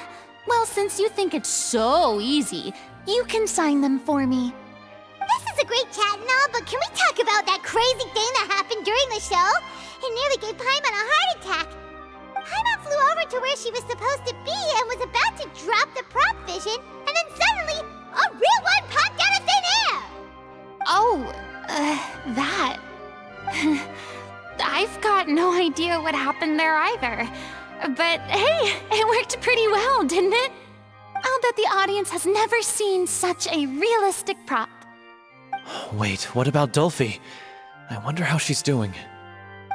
Well, since you think it's so easy, you can sign them for me. This is a great chat and all, but can we talk about that crazy thing that happened during the show? It nearly gave Paimon a heart attack. Paimon flew over to where she was supposed to be and was about to drop the prop vision, and then suddenly, a real one popped out of thin air! Oh, that. I've got no idea what happened there either. But hey, it worked pretty well, didn't it? I'll bet the audience has never seen such a realistic prop. Wait, what about Dolphy? I wonder how she's doing.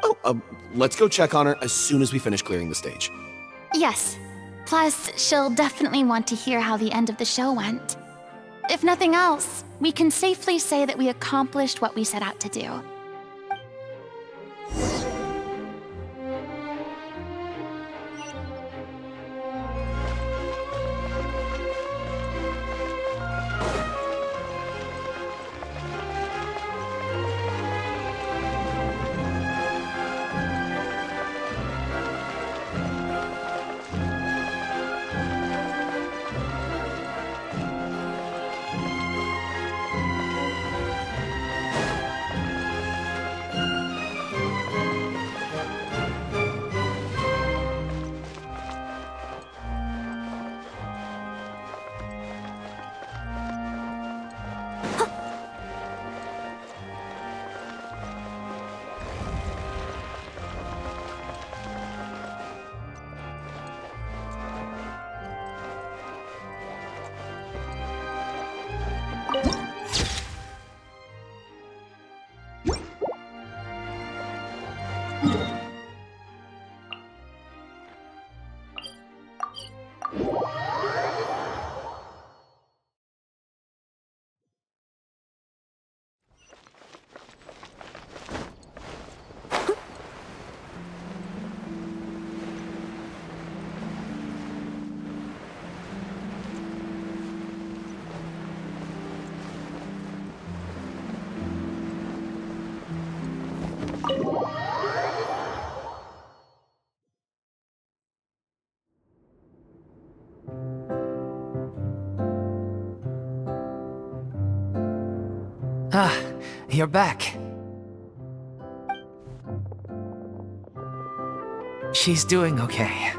Oh, let's go check on her as soon as we finish clearing the stage. Yes. Plus, she'll definitely want to hear how the end of the show went. If nothing else, we can safely say that we accomplished what we set out to do. Ah, you're back. She's doing okay.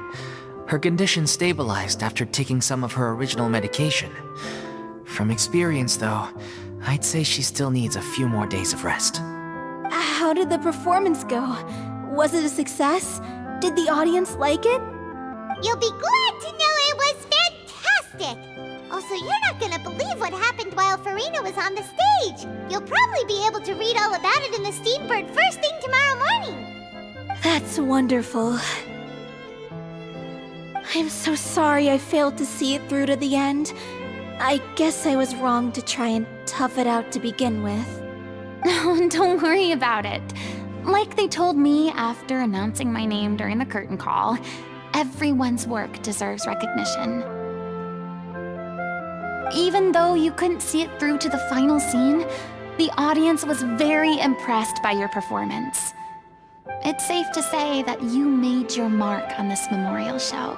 Her condition stabilized after taking some of her original medication. From experience, though, I'd say she still needs a few more days of rest. How did the performance go? Was it a success? Did the audience like it? You'll be glad to know it was fantastic! Also, you're not gonna believe what happened while Farina was on the stage. You'll probably be able to read all about it in the Steambird first thing tomorrow morning. That's wonderful. I'm so sorry I failed to see it through to the end. I guess I was wrong to try and tough it out to begin with. No, don't worry about it. Like they told me after announcing my name during the curtain call, everyone's work deserves recognition. Even though you couldn't see it through to the final scene, the audience was very impressed by your performance. It's safe to say that you made your mark on this memorial show.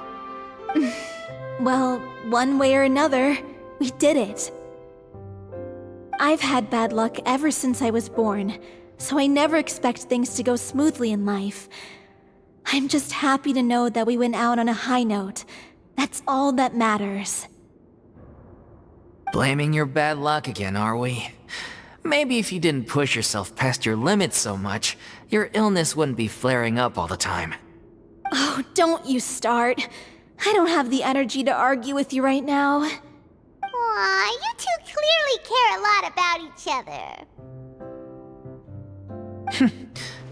Well, one way or another, we did it. I've had bad luck ever since I was born. so I never expect things to go smoothly in life. I'm just happy to know that we went out on a high note. That's all that matters. Blaming your bad luck again, are we? Maybe if you didn't push yourself past your limits so much, your illness wouldn't be flaring up all the time. Oh, don't you start. I don't have the energy to argue with you right now. Aw, you two clearly care a lot about each other.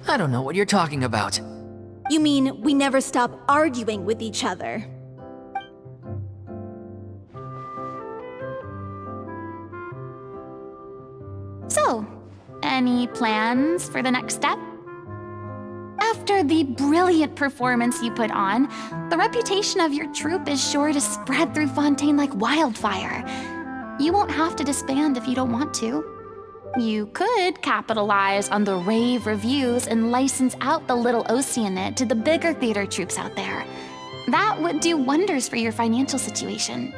I don't know what you're talking about. You mean we never stop arguing with each other? So, any plans for the next step? After the brilliant performance you put on, the reputation of your troupe is sure to spread through Fontaine like wildfire. You won't have to disband if you don't want to. You could capitalize on the rave reviews and license out the Little Oceanid to the bigger theater troupes out there. That would do wonders for your financial situation.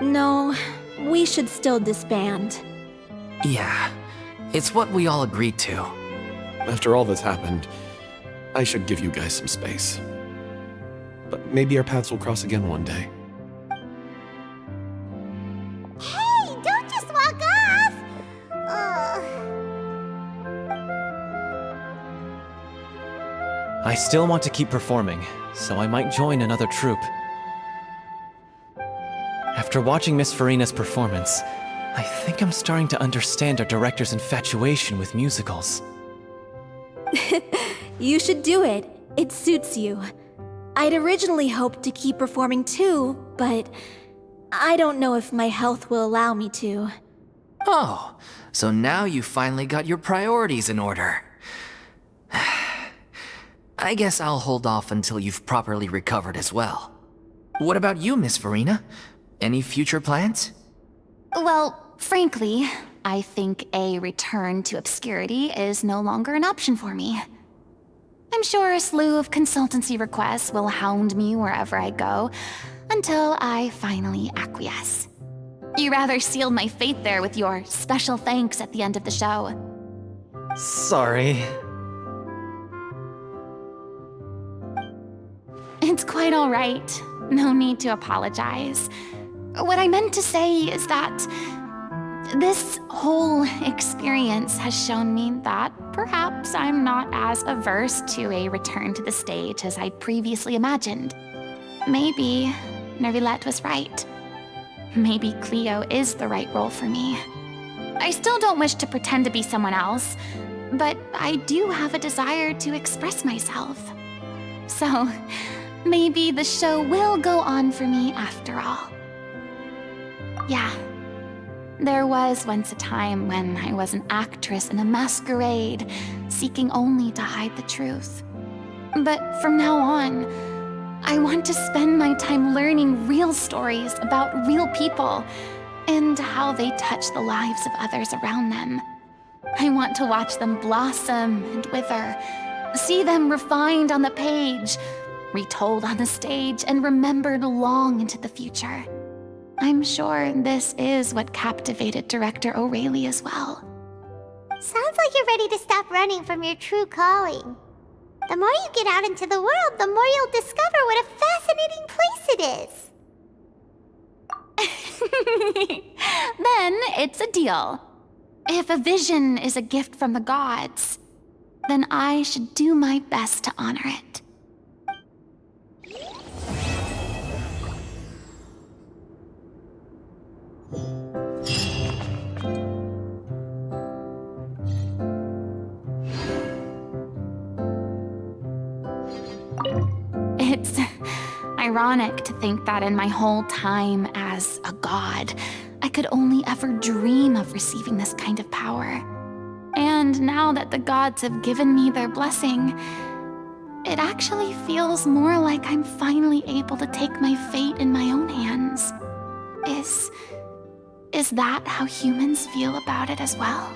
No, we should still disband. Yeah, it's what we all agreed to. After all that's happened, I should give you guys some space. But maybe our paths will cross again one day. Hey, don't just walk off! I still want to keep performing, so I might join another troupe. After watching Miss Farina's performance, I think I'm starting to understand our director's infatuation with musicals. You should do it. It suits you. I'd originally hoped to keep performing too, but I don't know if my health will allow me to. Oh, so now you finally got your priorities in order. I guess I'll hold off until you've properly recovered as well. What about you, Miss Farina? Any future plans? Well, frankly, I think a return to obscurity is no longer an option for me. I'm sure a slew of consultancy requests will hound me wherever I go, until I finally acquiesce. You rather sealed my fate there with your special thanks at the end of the show. Sorry. It's quite all right. No need to apologize. What I meant to say is that this whole experience has shown me that perhaps I'm not as averse to a return to the stage as I'd previously imagined. Maybe Nervilette was right. Maybe Cleo is the right role for me. I still don't wish to pretend to be someone else, but I do have a desire to express myself. So, maybe the show will go on for me after all. Yeah. There was once a time when I was an actress in a masquerade, seeking only to hide the truth. But from now on, I want to spend my time learning real stories about real people and how they touch the lives of others around them. I want to watch them blossom and wither, see them refined on the page, retold on the stage, and remembered long into the future. I'm sure this is what captivated director O'Reilly as well. Sounds like you're ready to stop running from your true calling. The more you get out into the world, the more you'll discover what a fascinating place it is. Then it's a deal. If a vision is a gift from the gods, then I should do my best to honor it. It's ironic to think that in my whole time as a god, I could only ever dream of receiving this kind of power. And now that the gods have given me their blessing, it actually feels more like I'm finally able to take my fate in my own hands. Is that how humans feel about it as well?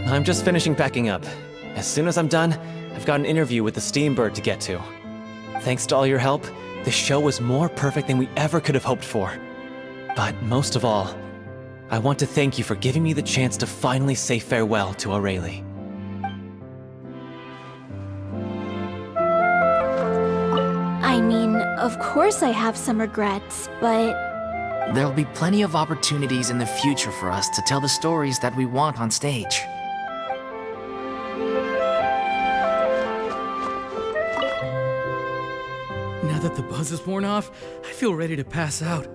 I'm just finishing packing up. As soon as I'm done, I've got an interview with the Steambird to get to. Thanks to all your help, this show was more perfect than we ever could have hoped for. But most of all, I want to thank you for giving me the chance to finally say farewell to Aurelie. I mean, of course I have some regrets, but There'll be plenty of opportunities in the future for us to tell the stories that we want on stage. Now that the buzz is worn off, I feel ready to pass out.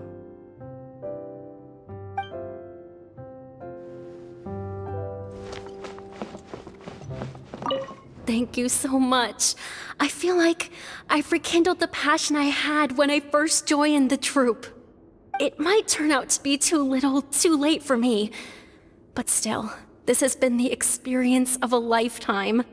Thank you so much. I feel like I've rekindled the passion I had when I first joined the troupe. It might turn out to be too little, too late for me. But still, this has been the experience of a lifetime.